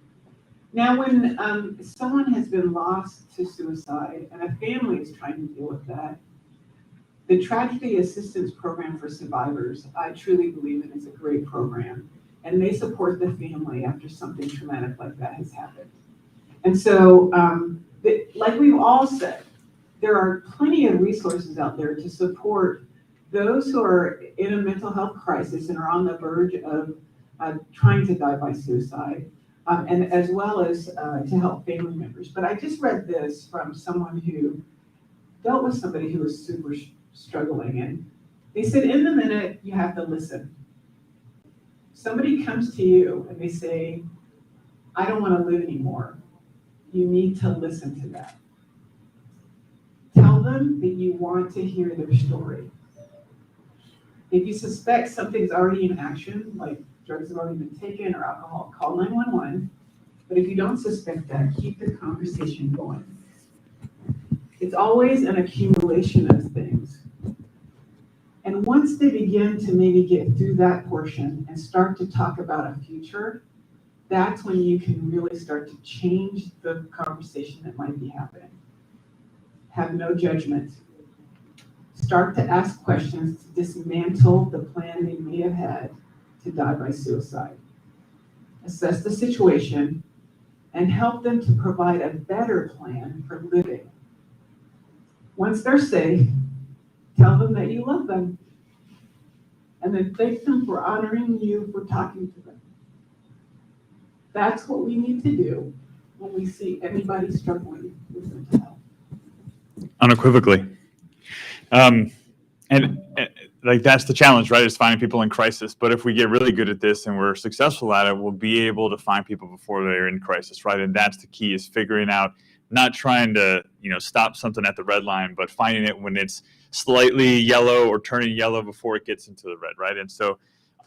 S11: Now, when someone has been lost to suicide and a family is trying to deal with that, the Tragedy Assistance Program for Survivors, I truly believe in, is a great program. And they support the family after something traumatic like that has happened. And so, like we've all said, there are plenty of resources out there to support those who are in a mental health crisis and are on the verge of trying to die by suicide, and as well as to help family members. But I just read this from someone who dealt with somebody who was super struggling, and they said, in the minute, you have to listen. Somebody comes to you and they say, I don't want to live anymore. You need to listen to that. Tell them that you want to hear their story. If you suspect something's already in action, like drugs have already been taken or alcohol, call 911. But if you don't suspect that, keep the conversation going. It's always an accumulation of things. And once they begin to maybe get through that portion and start to talk about a future, that's when you can really start to change the conversation that might be happening. Have no judgment. Start to ask questions to dismantle the plan they may have had to die by suicide. Assess the situation and help them to provide a better plan for living. Once they're safe, tell them that you love them, and then thank them for honoring you for talking to them. That's what we need to do when we see anybody struggling with mental health.
S10: Unequivocally. And like, that's the challenge, right? Is finding people in crisis. But if we get really good at this and we're successful at it, we'll be able to find people before they're in crisis, right? And that's the key, is figuring out, not trying to, stop something at the red line, but finding it when it's slightly yellow or turning yellow before it gets into the red, right? And so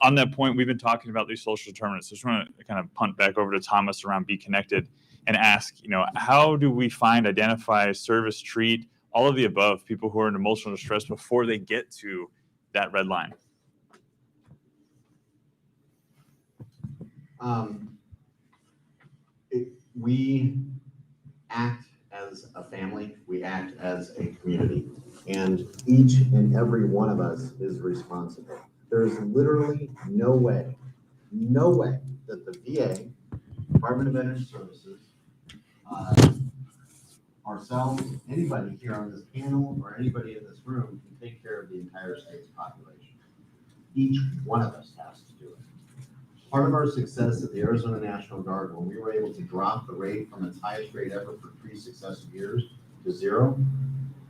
S10: on that point, we've been talking about these social determinants. So I just want to kind of punt back over to Thomas around Be Connected and ask, how do we find, identify, service, treat, all of the above, people who are in emotional distress before they get to that red line?
S13: We act as a family, we act as a community, and each and every one of us is responsible. There is literally no way that the VA, Department of Veterans Services, ourselves, anybody here on this panel, or anybody in this room can take care of the entire state's population. Each one of us has to do it. Part of our success at the Arizona National Guard, when we were able to drop the rate from its highest rate ever for 3 successive years to 0,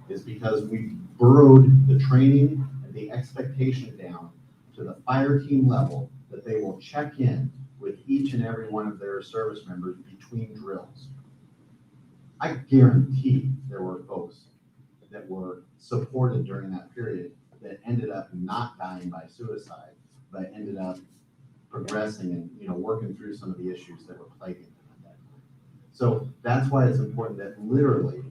S13: is because we burrowed the training and the expectation down to the fire team level, that they will check in with each and every one of their service members between drills. I guarantee there were folks that were supported during that period that ended up not dying by suicide, but ended up progressing and working through some of the issues that were plaguing them at that time. So that's why it's important that literally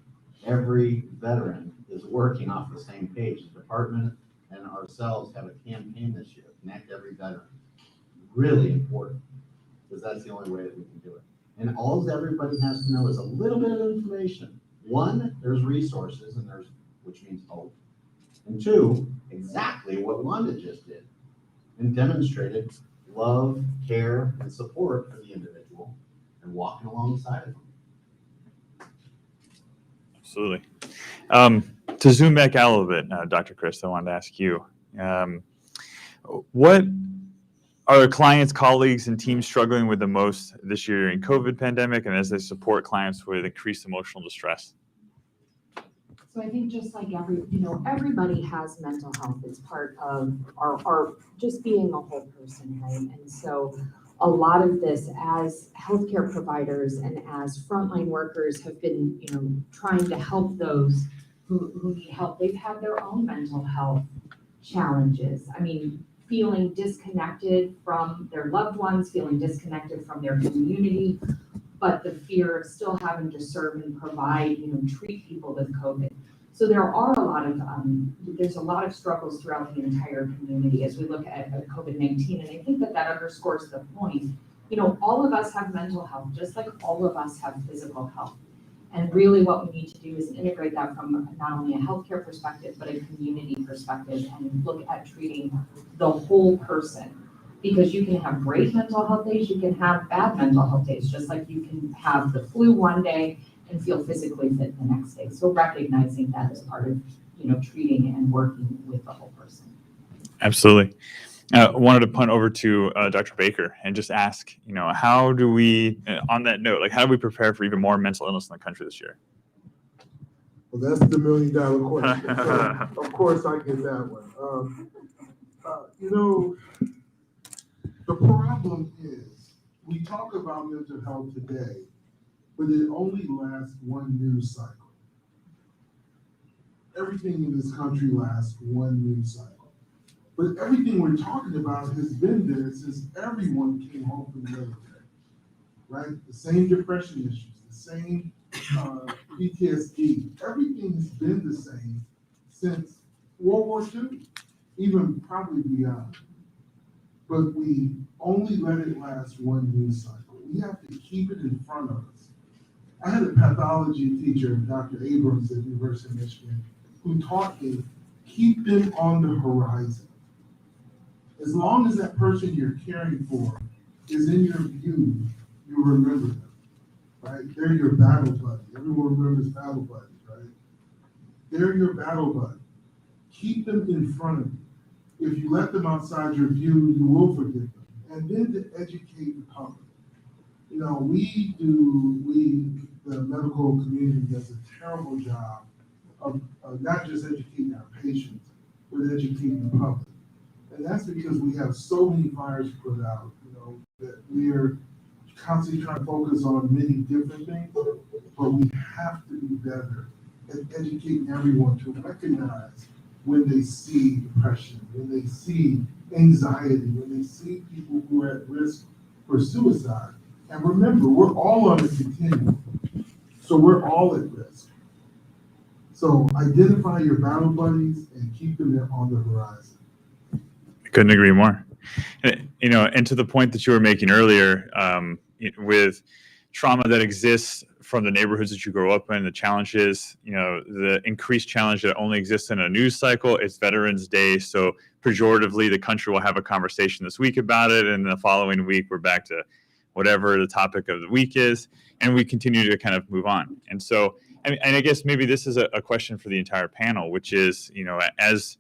S13: every veteran is working off the same page. The department and ourselves have a campaign this year, Connect Every Veteran. Really important, because that's the only way that we can do it. And all everybody has to know is a little bit of information. 1, there's resources, and which means hope. And 2, exactly what Wanda just did, and demonstrated love, care, and support for the individual, and walking alongside of them.
S10: Absolutely. To zoom back out a little bit, Dr. Chris, I wanted to ask you, what are clients, colleagues, and teams struggling with the most this year in COVID pandemic, and as they support clients with increased emotional distress?
S12: So I think just like everybody has mental health as part of our just being a whole person, right? And so a lot of this, as healthcare providers and as frontline workers, have been, trying to help those who need help. They've had their own mental health challenges. I mean, feeling disconnected from their loved ones, feeling disconnected from their community, but the fear of still having to serve and provide, treat people with COVID. So there are a lot of, there's a lot of struggles throughout the entire community as we look at COVID-19. And I think that that underscores the point, you know, all of us have mental health, just like all of us have physical health. And really what we need to do is integrate that from not only a healthcare perspective, but a community perspective, and look at treating the whole person. Because you can have great mental health days, you can have bad mental health days, just like you can have the flu one day and feel physically fit the next day. So recognizing that as part of, you know, treating and working with the whole person.
S10: Absolutely. Wanted to punt over to Dr. Baker and just ask, you know, how do we, on that note, like how do we prepare for even more mental illness in the country this year?
S15: Well, that's the $1 million question. So, of course, I get that one. You know, the problem is we talk about mental health today, but it only lasts one news cycle. Everything in this country lasts one news cycle. But everything we're talking about has been there since everyone came home from the military, right? The same depression issues, the same PTSD, everything has been the same since World War II, even probably beyond. But we only let it last one news cycle. We have to keep it in front of us. I had a pathology teacher, Dr. Abrams at the University of Michigan, who taught me, keep them on the horizon. As long as that person you're caring for is in your view, you remember them, right? They're your battle buddy. Everyone remembers battle buddies, right? They're your battle buddy. Keep them in front of you. If you let them outside your view, you will forget them. And then to educate the public. You know, the medical community does a terrible job of not just educating our patients, but educating the public. And that's because we have so many fires to put out, you know, that we're constantly trying to focus on many different things, but we have to be better at educating everyone to recognize when they see depression, when they see anxiety, when they see people who are at risk for suicide. And remember, we're all on a continuum, so we're all at risk. So identify your battle buddies and keep them there on the horizon.
S10: Couldn't agree more. You know, and to the point that you were making earlier, with trauma that exists from the neighborhoods that you grow up in, the challenges, you know, the increased challenge that only exists in a news cycle, it's Veterans Day. So pejoratively, the country will have a conversation this week about it, and the following week we're back to whatever the topic of the week is, and we continue to kind of move on. And so, and I guess maybe this is a question for the entire panel, which is, you know, as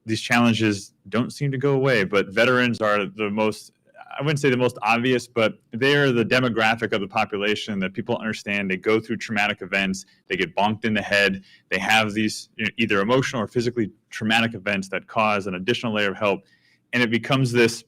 S10: these challenges don't seem to go away, but veterans are the most, I wouldn't say the most obvious, but they're the demographic of the population that people understand. They go through traumatic events, they get bonked in the head, they have these, you know, either emotional or physically traumatic events that cause an additional layer of help. And it becomes this,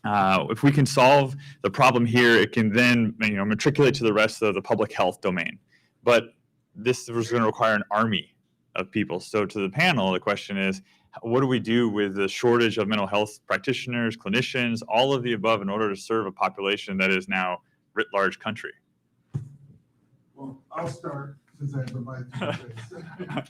S10: if we can solve the problem here, it can then, you know, matriculate to the rest of the public health domain. But this was going to require an army of people. So to the panel, the question is, what do we do with the shortage of mental health practitioners, clinicians, all of the above in order to serve a population that is now writ large country?
S15: Well, I'll start since I have the mic to face.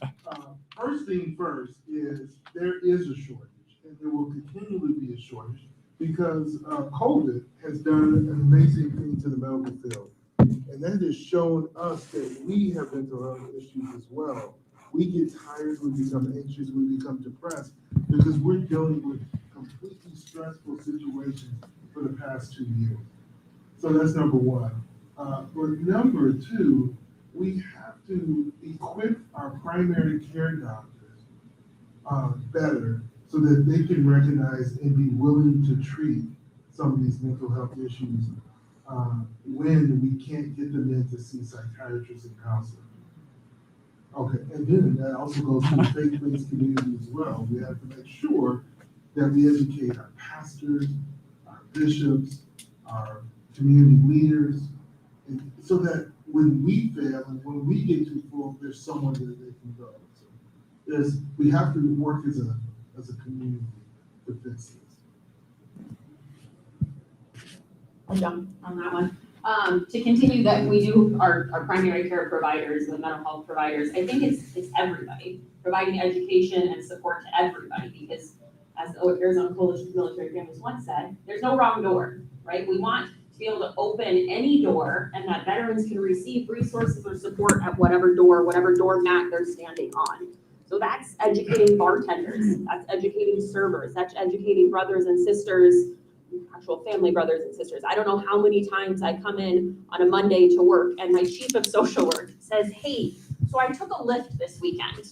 S15: First thing first is there is a shortage, and there will continually be a shortage because COVID has done an amazing thing to the medical field. And that has shown us that we have mental health issues as well. We get tired, we become anxious, we become depressed because we're dealing with completely stressful situations for the past 2 years. So that's number one. But number two, we have to equip our primary care doctors better so that they can recognize and be willing to treat some of these mental health issues when we can't get them in to see psychiatrists and counselors. Okay, and then that also goes to the faith-based community as well. We have to make sure that we educate our pastors, our bishops, our community leaders, and so that when we fail and when we get too full, there's someone that they can go. So we have to work as a community to fix this.
S11: I'll jump on that one.
S14: To continue that, we do our primary care providers, the mental health providers, I think it's everybody, providing education and support to everybody, because as the Arizona Coalition of Military Families once said, there's no wrong door, right? We want to be able to open any door and that veterans can receive resources or support at whatever door mat they're standing on. So that's educating bartenders, that's educating servers, that's educating brothers and sisters, actual family brothers and sisters. I don't know how many times I come in on a Monday to work and my chief of social work says, hey, so I took a Lyft this weekend.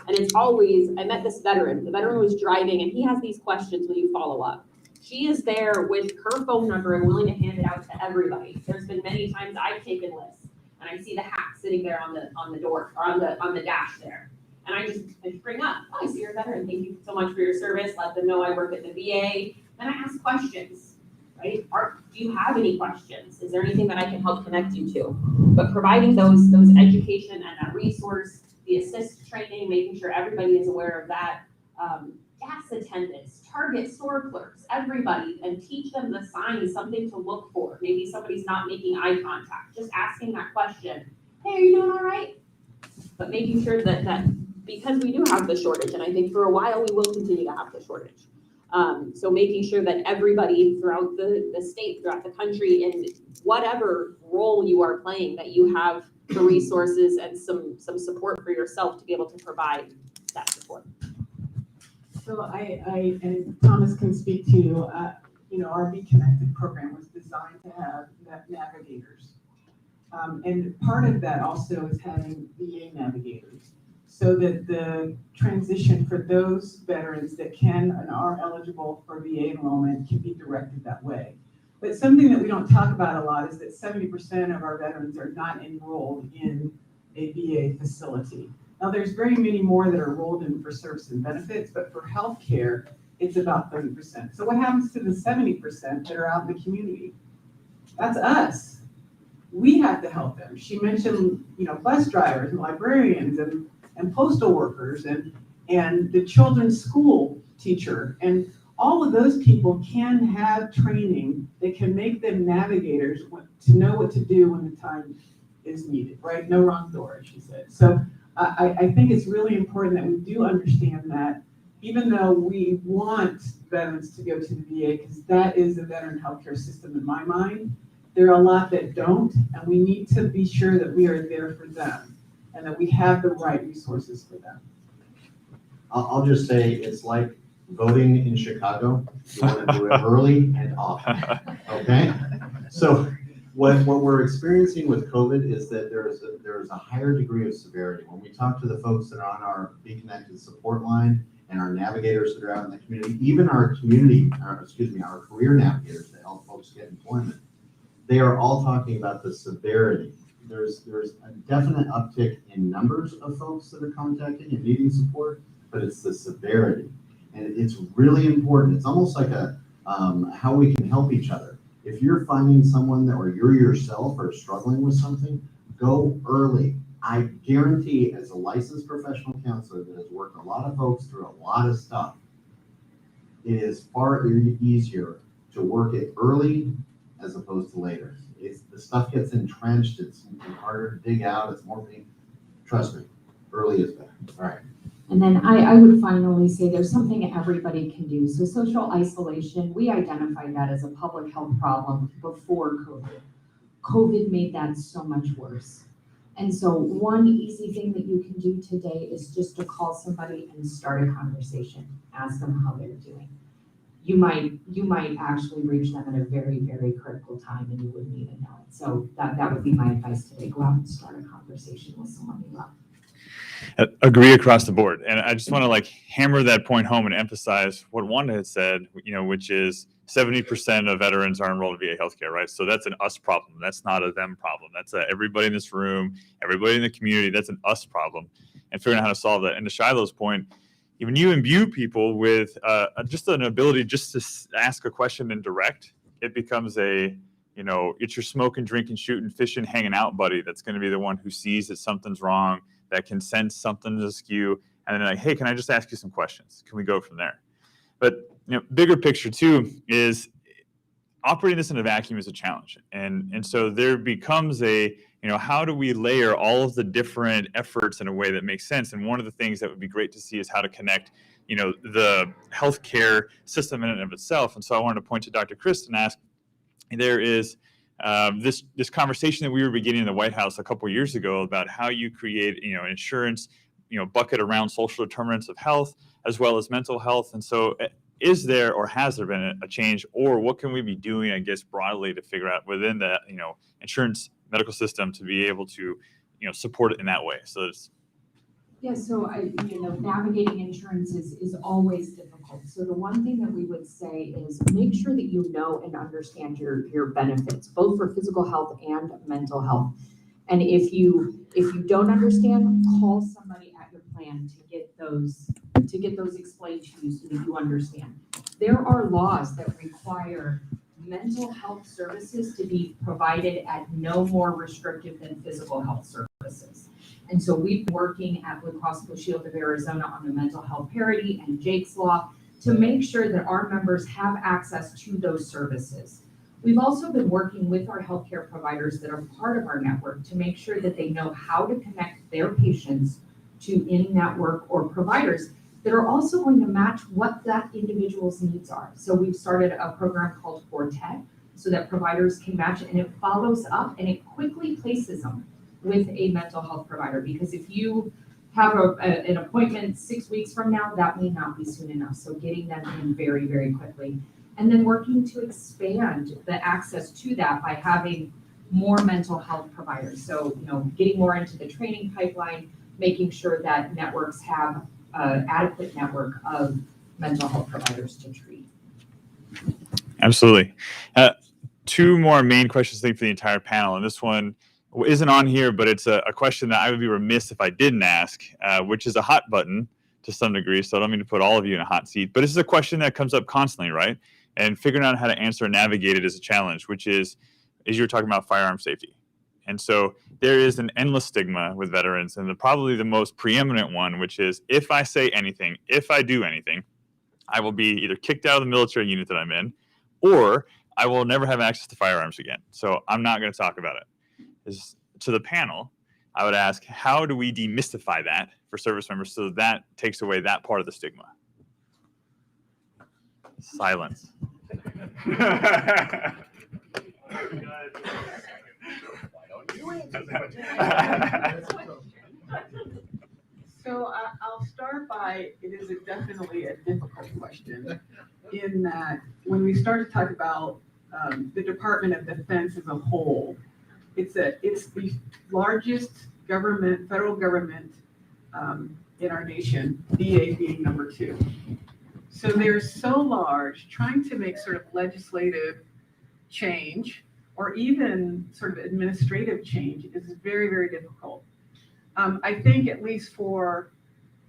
S14: And it's always, I met this veteran. The veteran was driving and he has these questions, will you follow up? She is there with her phone number and willing to hand it out to everybody. There's been many times I've taken lists and I see the hack sitting there on the door or on the dash there. And I just bring up, oh, I see you're a veteran. Thank you so much for your service. Let them know I work at the VA. Then I ask questions, right? Do you have any questions? Is there anything that I can help connect you to? But providing those education and that resource, the assist training, making sure everybody is aware of that, gas attendants, Target store clerks, everybody, and teach them the signs, something to look for. Maybe somebody's not making eye contact, just asking that question, hey, are you doing all right? But making sure that because we do have the shortage, and I think for a while we will continue to have the shortage. So making sure that everybody throughout the state, throughout the country, in whatever role you are playing, that you have the resources and some support for yourself to be able to provide that support.
S11: So I and Thomas can speak to, our Be Connected program was designed to have navigators. And part of that also is having VA navigators, so that the transition for those veterans that can and are eligible for VA enrollment can be directed that way. But something that we don't talk about a lot is that 70% of our veterans are not enrolled in a VA facility. Now, there's very many more that are enrolled in for service and benefits, but for healthcare, it's about 30%. So what happens to the 70% that are out in the community? That's us. We have to help them. She mentioned, bus drivers and librarians and postal workers and the children's school teacher. And all of those people can have training that can make them navigators to know what to do when the time is needed, right? No wrong door, she said. So I think it's really important that we do understand that, even though we want veterans to go to the VA, because that is the veteran healthcare system in my mind, there are a lot that don't, and we need to be sure that we are there for them and that we have the right resources for them.
S13: I'll just say it's like voting in Chicago. You want to do it early and often, okay? So what we're experiencing with COVID is that there's a higher degree of severity. When we talk to the folks that are on our Be Connected support line and our navigators that are out in the community, even our career navigators that help folks get employment, they are all talking about the severity. There's a definite uptick in numbers of folks that are contacting and needing support, but it's the severity. And it's really important. It's almost like how we can help each other. If you're finding someone or you're yourself are struggling with something, go early. I guarantee, as a licensed professional counselor that has worked a lot of folks through a lot of stuff, it is far easier to work it early as opposed to later. The stuff gets entrenched, it's harder to dig out, it's more pain. Trust me, early is better. All right.
S12: And then I would finally say there's something everybody can do. So social isolation, we identified that as a public health problem before COVID. COVID made that so much worse. And so one easy thing that you can do today is just to call somebody and start a conversation. Ask them how they're doing. You might actually reach them at a very, very critical time and you wouldn't even know it. So that would be my advice today. Go out and start a conversation with someone you love.
S10: Agree across the board. And I just want to hammer that point home and emphasize what Wanda had said, which is 70% of veterans are enrolled in VA healthcare, right? So that's an us problem. That's not a them problem. That's everybody in this room, everybody in the community. That's an us problem, and figuring out how to solve that. And to Shiloh's point, when you imbue people with just an ability just to ask a question and direct, it becomes it's your smoking, drinking, shooting, fishing, hanging out buddy that's going to be the one who sees that something's wrong, that can sense something's askew, and then hey, can I just ask you some questions? Can we go from there? But bigger picture too is operating this in a vacuum is a challenge. And so there becomes a, how do we layer all of the different efforts in a way that makes sense? And one of the things that would be great to see is how to connect, the healthcare system in and of itself. And so I wanted to point to Dr. Christ and ask, there is this conversation that we were beginning in the White House a couple of years ago about how you create, insurance, bucket around social determinants of health as well as mental health. And so is there or has there been a change, or what can we be doing, I guess, broadly to figure out within the, insurance medical system to be able to, support it in that way? So it's,
S12: Yeah, so navigating insurance is always difficult. So the one thing that we would say is make sure that you know and understand your benefits, both for physical health and mental health. And if you don't understand, call somebody at your plan to get those explained to you so that you understand. There are laws that require mental health services to be provided at no more restrictive than physical health services. And so we've been working at Blue Cross Blue Shield of Arizona on the mental health parity and Jake's Law to make sure that our members have access to those services. We've also been working with our healthcare providers that are part of our network to make sure that they know how to connect their patients to in-network or providers that are also going to match what that individual's needs are. So we've started a program called Fortet so that providers can match it, and it follows up and it quickly places them with a mental health provider. Because if you have an appointment 6 weeks from now, that may not be soon enough. So getting them in very, very quickly. And then working to expand the access to that by having more mental health providers. So, getting more into the training pipeline, making sure that networks have an adequate network of mental health providers to treat.
S10: Absolutely. Two more main questions, I think, for the entire panel. And this one isn't on here, but it's a question that I would be remiss if I didn't ask, which is a hot button to some degree. So I don't mean to put all of you in a hot seat, but this is a question that comes up constantly, right? And figuring out how to answer and navigate it is a challenge, which is you were talking about firearm safety. And so there is an endless stigma with veterans, and probably the most preeminent one, which is if I say anything, if I do anything, I will be either kicked out of the military unit that I'm in, or I will never have access to firearms again. So I'm not going to talk about it. To the panel, I would ask, how do we demystify that for service members so that takes away that part of the stigma? Silence.
S11: So I'll start by, it is definitely a difficult question in that when we start to talk about the Department of Defense as a whole, it's the largest federal government in our nation, VA being number 2. So they're so large, trying to make sort of legislative change or even sort of administrative change is very, very difficult. I think at least for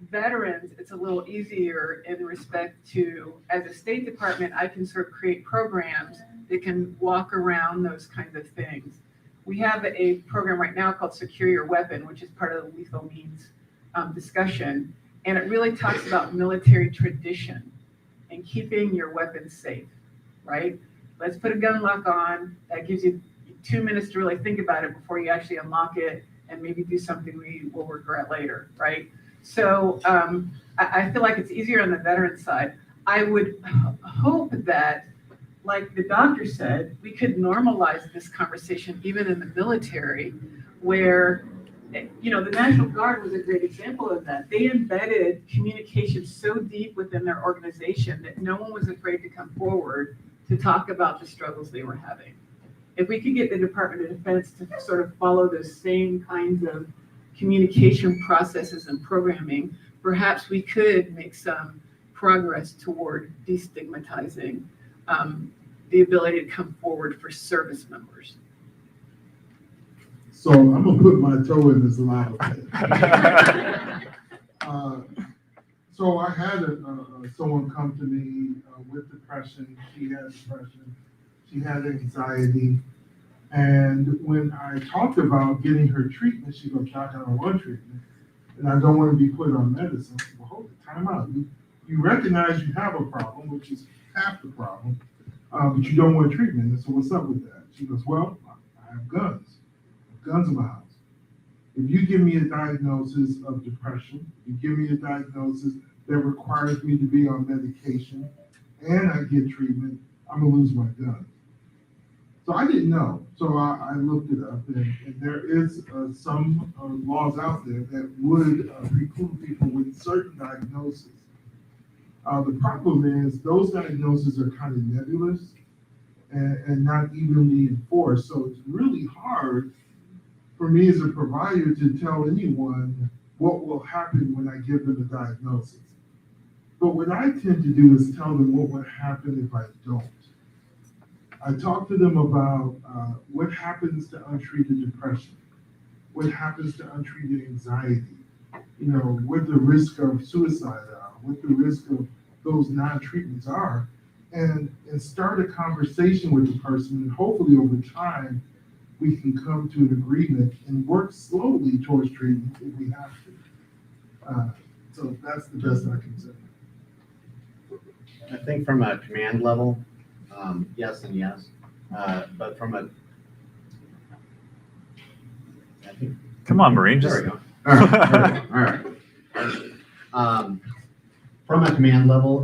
S11: veterans, it's a little easier in respect to, as a State Department, I can sort of create programs that can walk around those kinds of things. We have a program right now called Secure Your Weapon, which is part of the lethal means discussion. And it really talks about military tradition and keeping your weapons safe, right? Let's put a gun lock on. That gives you 2 minutes to really think about it before you actually unlock it and maybe do something we will regret later, right? So I feel like it's easier on the veteran side. I would hope that, like the doctor said, we could normalize this conversation even in the military, where, the National Guard was a great example of that. They embedded communication so deep within their organization that no one was afraid to come forward to talk about the struggles they were having. If we could get the Department of Defense to sort of follow those same kinds of communication processes and programming, perhaps we could make some progress toward destigmatizing the ability to come forward for service members.
S15: So I'm gonna put my toe in this lava. So I had someone come to me with depression. She had depression. She had anxiety. And when I talked about getting her treatment, she goes, "Doc, I don't want treatment. And I don't want to be put on medicine." Well, hold it, time out. You recognize you have a problem, which is half the problem. but you don't want treatment. And so what's up with that? She goes, well, I have guns. I have guns in my house. If you give me a diagnosis of depression, you give me a diagnosis that requires me to be on medication, and I get treatment, I'm gonna lose my gun. So I didn't know. So I looked it up, and there is some laws out there that would preclude people with certain diagnoses. The problem is those diagnoses are kind of nebulous and not evenly enforced. So it's really hard for me as a provider to tell anyone what will happen when I give them a diagnosis. But what I tend to do is tell them what would happen if I don't. I talk to them about what happens to untreated depression, what happens to untreated anxiety, you know, what the risk of suicide are, what the risk of those non-treatments are, and start a conversation with the person, and hopefully over time, we can come to an agreement and work slowly towards treatment if we have to. So that's the best I can say.
S13: I think from a command level, yes and yes, but from a, I think.
S10: Come on, Marine.
S13: There we go. All right. From a command level,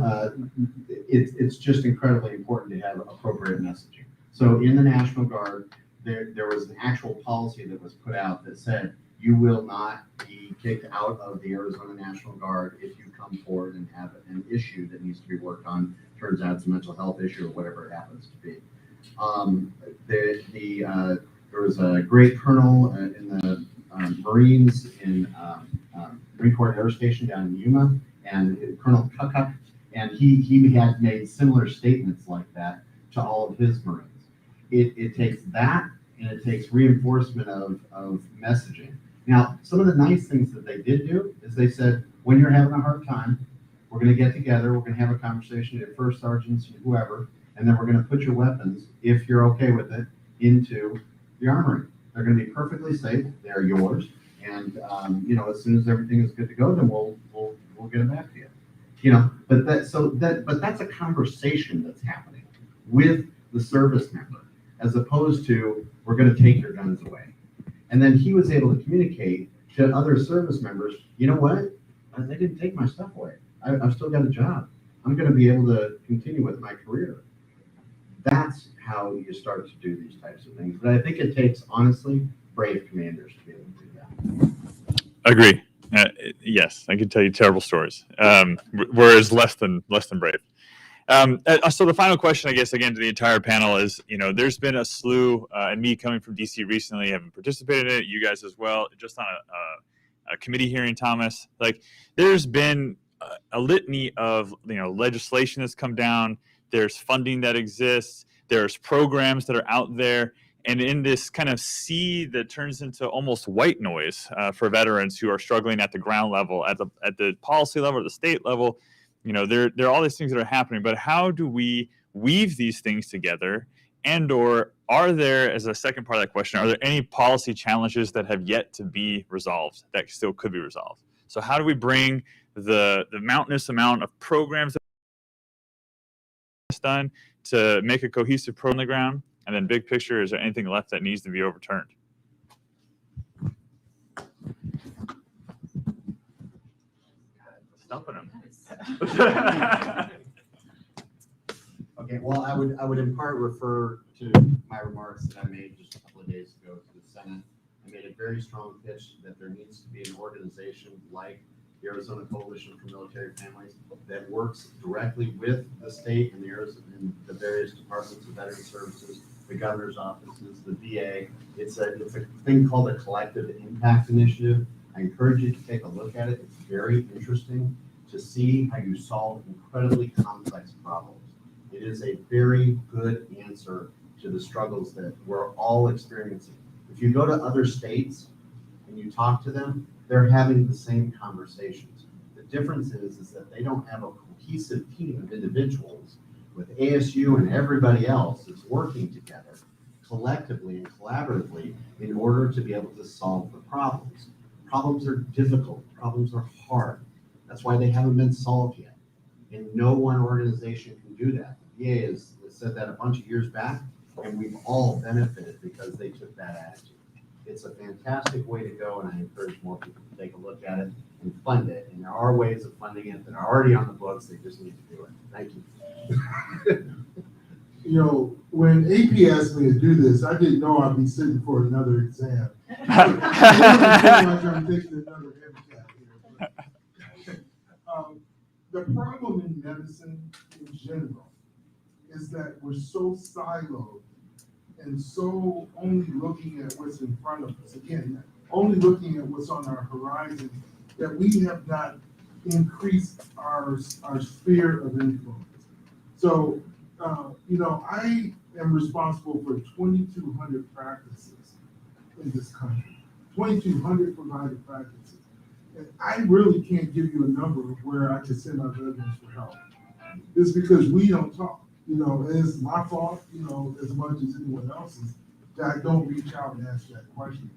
S13: it's just incredibly important to have appropriate messaging. So in the National Guard, there was an actual policy that was put out that said you will not be kicked out of the Arizona National Guard if you come forward and have an issue that needs to be worked on. Turns out it's a mental health issue or whatever it happens to be. There was a great colonel in the Marines in Marine Corps Air Station down in Yuma, and Colonel Cuckuck, and he had made similar statements like that to all of his Marines. It takes that, and it takes reinforcement of messaging. Now, some of the nice things that they did do is they said, when you're having a hard time, we're going to get together, we're going to have a conversation, your first sergeants and whoever, and then we're going to put your weapons, if you're okay with it, into the armory. They're going to be perfectly safe. They're yours, and as soon as everything is good to go, then we'll get them back to you. You know, but that's a conversation that's happening with the service member, as opposed to, we're going to take your guns away. And then he was able to communicate to other service members, you know what? They didn't take my stuff away. I've still got a job. I'm going to be able to continue with my career. That's how you start to do these types of things. But I think it takes, honestly, brave commanders to be able to do that.
S10: Agree. Yes, I can tell you terrible stories. Whereas less than brave. So the final question, I guess, again, to the entire panel is, there's been a slew, and me coming from DC recently, having participated in it, you guys as well, just on a committee hearing, Thomas, like there's been a litany of, legislation that's come down. There's funding that exists. There's programs that are out there. And in this kind of sea that turns into almost white noise for veterans who are struggling at the ground level, at the policy level, at the state level, there are all these things that are happening. But how do we weave these things together? And/or are there, as a second part of that question, are there any policy challenges that have yet to be resolved that still could be resolved? So how do we bring the mountainous amount of programs that's done to make a cohesive program on the ground? And then big picture, is there anything left that needs to be overturned? Stumping them.
S13: Okay, well, I would in part refer to my remarks that I made just a couple of days ago to the Senate. I made a very strong pitch that there needs to be an organization like the Arizona Coalition for Military Families that works directly with the state and the various departments of veteran services, the governor's offices, the VA. It's a thing called a collective impact initiative. I encourage you to take a look at it. It's very interesting to see how you solve incredibly complex problems. It is a very good answer to the struggles that we're all experiencing. If you go to other states and you talk to them, they're having the same conversations. The difference is that they don't have a cohesive team of individuals with ASU and everybody else that's working together collectively and collaboratively in order to be able to solve the problems. Problems are difficult. Problems are hard. That's why they haven't been solved yet. And no one organization can do that. The VA has said that a bunch of years back, and we've all benefited because they took that attitude. It's a fantastic way to go, and I encourage more people to take a look at it and fund it. And there are ways of funding it that are already on the books. They just need to do it. Thank you.
S15: You know, when AP asked me to do this, I didn't know I'd be sitting for another exam. I feel like I'm taking another MCAT here. But, the problem in medicine in general is that we're so siloed and so only looking at what's in front of us. Again, only looking at what's on our horizon, that we have not increased our sphere of influence. So, you know, I am responsible for 2,200 practices in this country, 2,200 provider practices. And I really can't give you a number of where I can send our veterans for help. It's because we don't talk. You know, it's my fault, you know, as much as anyone else's, that I don't reach out and ask that question.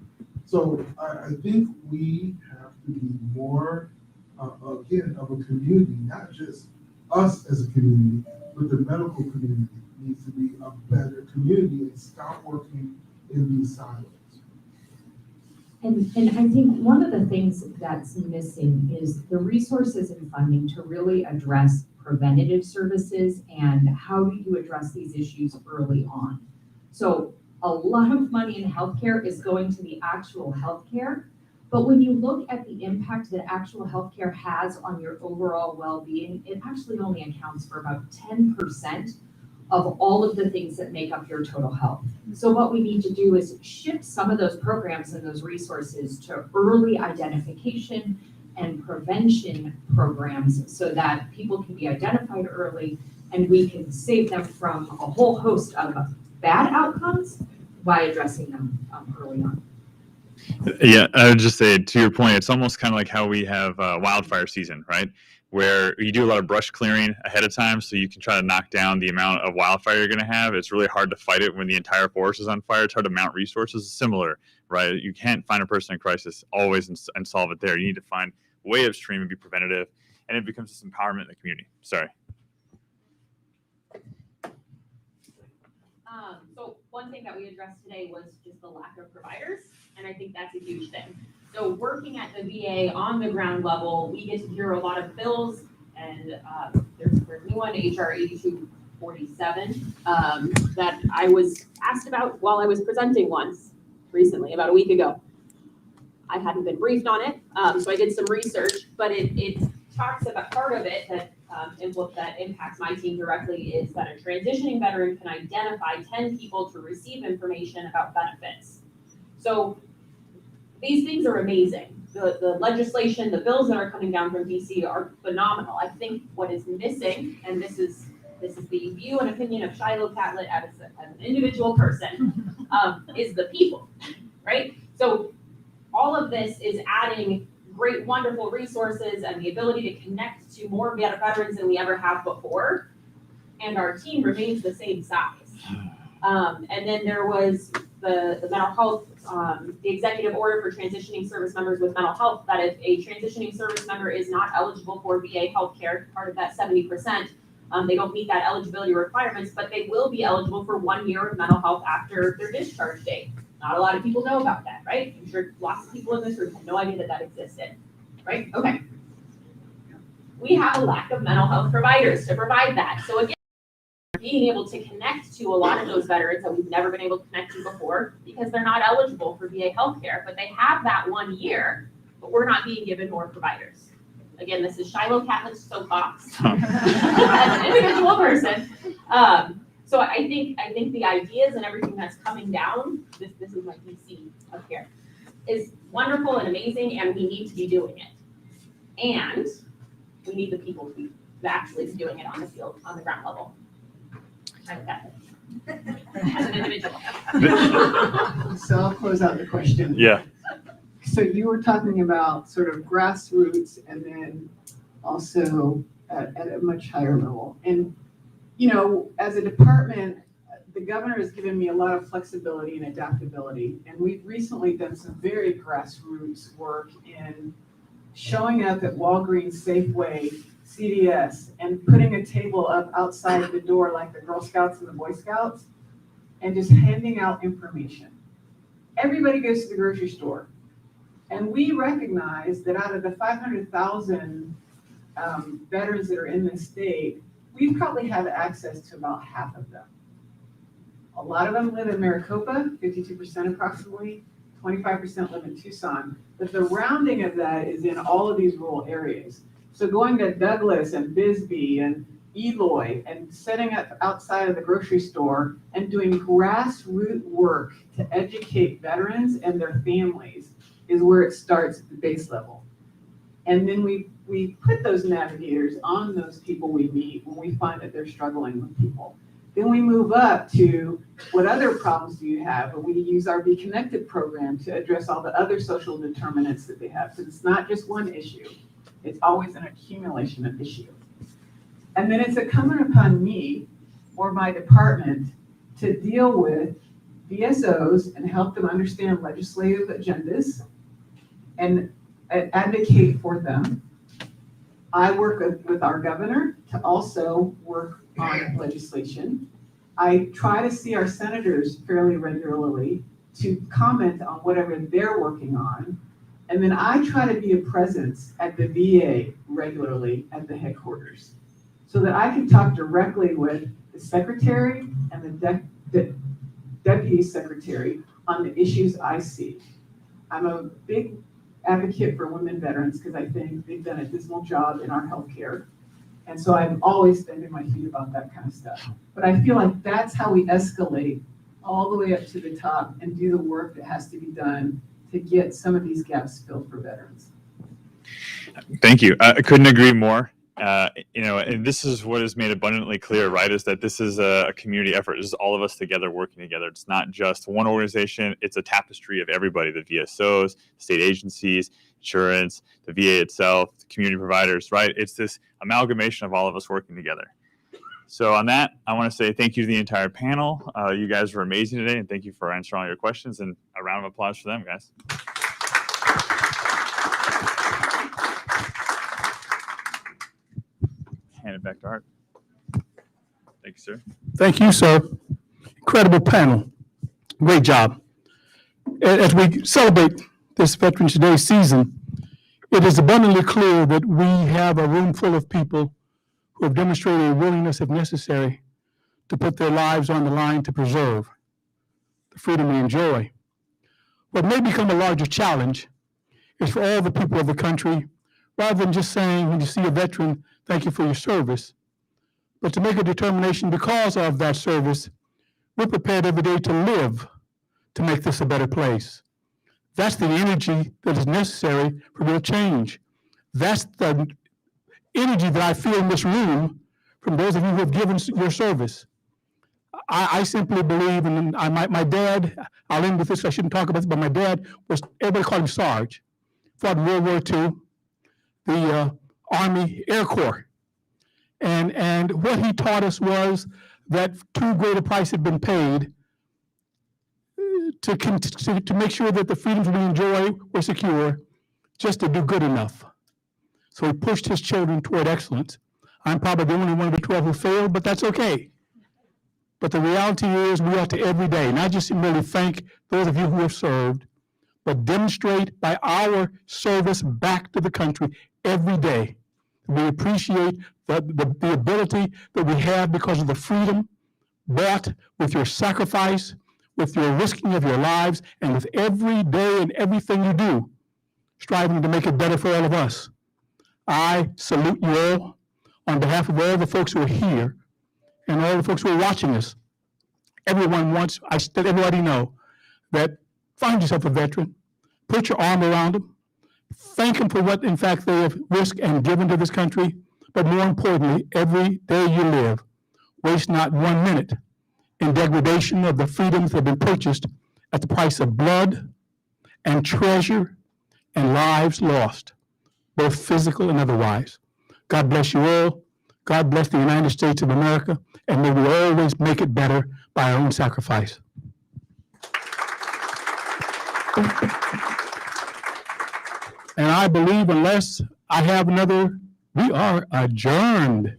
S15: So I think we have to be more, again, of a community, not just us as a community, but the medical community needs to be a better community and stop working in these silos.
S12: And I think one of the things that's missing is the resources and funding to really address preventative services and how do you address these issues early on. So a lot of money in healthcare is going to the actual healthcare, but when you look at the impact that actual healthcare has on your overall well-being, it actually only accounts for about 10% of all of the things that make up your total health. So what we need to do is shift some of those programs and those resources to early identification and prevention programs so that people can be identified early and we can save them from a whole host of bad outcomes by addressing them early on.
S10: Yeah, I would just say to your point, it's almost kind of like how we have wildfire season, right? Where you do a lot of brush clearing ahead of time so you can try to knock down the amount of wildfire you're going to have. It's really hard to fight it when the entire forest is on fire. It's hard to mount resources. Similar, right? You can't find a person in crisis always and solve it there. You need to find a way upstream and be preventative, and it becomes this empowerment in the community. Sorry.
S14: So one thing that we addressed today was just the lack of providers, and I think that's a huge thing. So working at the VA on the ground level, we get to hear a lot of bills, and there's a new one, HR 8247, that I was asked about while I was presenting once recently, about a week ago. I hadn't been briefed on it, so I did some research, but it talks about part of it that that impacts my team directly is that a transitioning veteran can identify 10 people to receive information about benefits. So these things are amazing. The legislation, the bills that are coming down from DC are phenomenal. I think what is missing, and this is the view and opinion of Shiloh Catlett as an individual person, is the people, right? So all of this is adding great, wonderful resources and the ability to connect to more veterans than we ever have before. And our team remains the same size. And then there was the mental health, the executive order for transitioning service members with mental health, that if a transitioning service member is not eligible for VA healthcare, part of that 70%, they don't meet that eligibility requirements, but they will be eligible for 1 year of mental health after their discharge date. Not a lot of people know about that, right? I'm sure lots of people in this room had no idea that that existed, right? Okay. We have a lack of mental health providers to provide that. So again, being able to connect to a lot of those veterans that we've never been able to connect to before because they're not eligible for VA healthcare, but they have that 1 year, but we're not being given more providers. Again, this is Shiloh Catlett's soapbox as an individual person. So I think the ideas and everything that's coming down, this is my PC up here, is wonderful and amazing, and we need to be doing it. And we need the people to actually be doing it on the field, on the ground level. As an individual.
S11: So I'll close out the question.
S10: Yeah.
S11: So you were talking about sort of grassroots and then also at a much higher level. And, you know, as a department, the governor has given me a lot of flexibility and adaptability. And we've recently done some very grassroots work in showing up at Walgreens, Safeway, CVS, and putting a table up outside the door like the Girl Scouts and the Boy Scouts, and just handing out information. Everybody goes to the grocery store. And we recognize that out of the 500,000 veterans that are in this state, we probably have access to about half of them. A lot of them live in Maricopa, 52% approximately, 25% live in Tucson, but the rounding of that is in all of these rural areas. So going to Douglas and Bisbee and Eloy and setting up outside of the grocery store and doing grassroots work to educate veterans and their families is where it starts at the base level. And then we put those navigators on those people we meet when we find that they're struggling with people. Then we move up to what other problems do you have? And we use our Be Connected program to address all the other social determinants that they have. So it's not just one issue. It's always an accumulation of issues. And then it's incumbent upon me or my department to deal with VSOs and help them understand legislative agendas and advocate for them. I work with our governor to also work on legislation. I try to see our senators fairly regularly to comment on whatever they're working on. And then I try to be a presence at the VA regularly at the headquarters so that I can talk directly with the secretary and the deputy secretary on the issues I see. I'm a big advocate for women veterans because I think they've done a dismal job in our healthcare. And so I'm always spending my feet about that kind of stuff. But I feel like that's how we escalate all the way up to the top and do the work that has to be done to get some of these gaps filled for veterans.
S10: Thank you. I couldn't agree more. And this is what is made abundantly clear, right, is that this is a community effort. This is all of us together working together. It's not just one organization. It's a tapestry of everybody, the VSOs, state agencies, insurance, the VA itself, the community providers, right? It's this amalgamation of all of us working together. So on that, I want to say thank you to the entire panel. You guys were amazing today, and thank you for answering all your questions, and a round of applause for them, guys. Hand it back to Art. Thank you, sir.
S1: Thank you, sir. Incredible panel. Great job. As we celebrate this Veterans Day season, it is abundantly clear that we have a room full of people who have demonstrated a willingness, if necessary, to put their lives on the line to preserve the freedom we enjoy. What may become a larger challenge is for all the people of the country, rather than just saying, when you see a veteran, thank you for your service, but to make a determination because of that service, we're prepared every day to live to make this a better place. That's the energy that is necessary for real change. That's the energy that I feel in this room from those of you who have given your service. I simply believe, and my dad, I'll end with this, I shouldn't talk about this, but my dad was, everybody called him Sarge, fought in World War II, the Army Air Corps. And what he taught us was that too great a price had been paid to make sure that the freedoms we enjoy were secure, just to do good enough. So he pushed his children toward excellence. I'm probably the only one of the 12 who failed, but that's okay. But the reality is we ought to every day, not just merely thank those of you who have served, but demonstrate by our service back to the country every day. We appreciate the ability that we have because of the freedom bought with your sacrifice, with your risking of your lives, and with every day and everything you do, striving to make it better for all of us. I salute you all on behalf of all the folks who are here and all the folks who are watching us. Everyone wants, I let everybody know that find yourself a veteran, put your arm around them, thank them for what, in fact, they have risked and given to this country, but more importantly, every day you live, waste not 1 minute in degradation of the freedoms that have been purchased at the price of blood and treasure and lives lost, both physical and otherwise. God bless you all. God bless the United States of America, and may we always make it better by our own sacrifice. And I believe unless I have another, we are adjourned.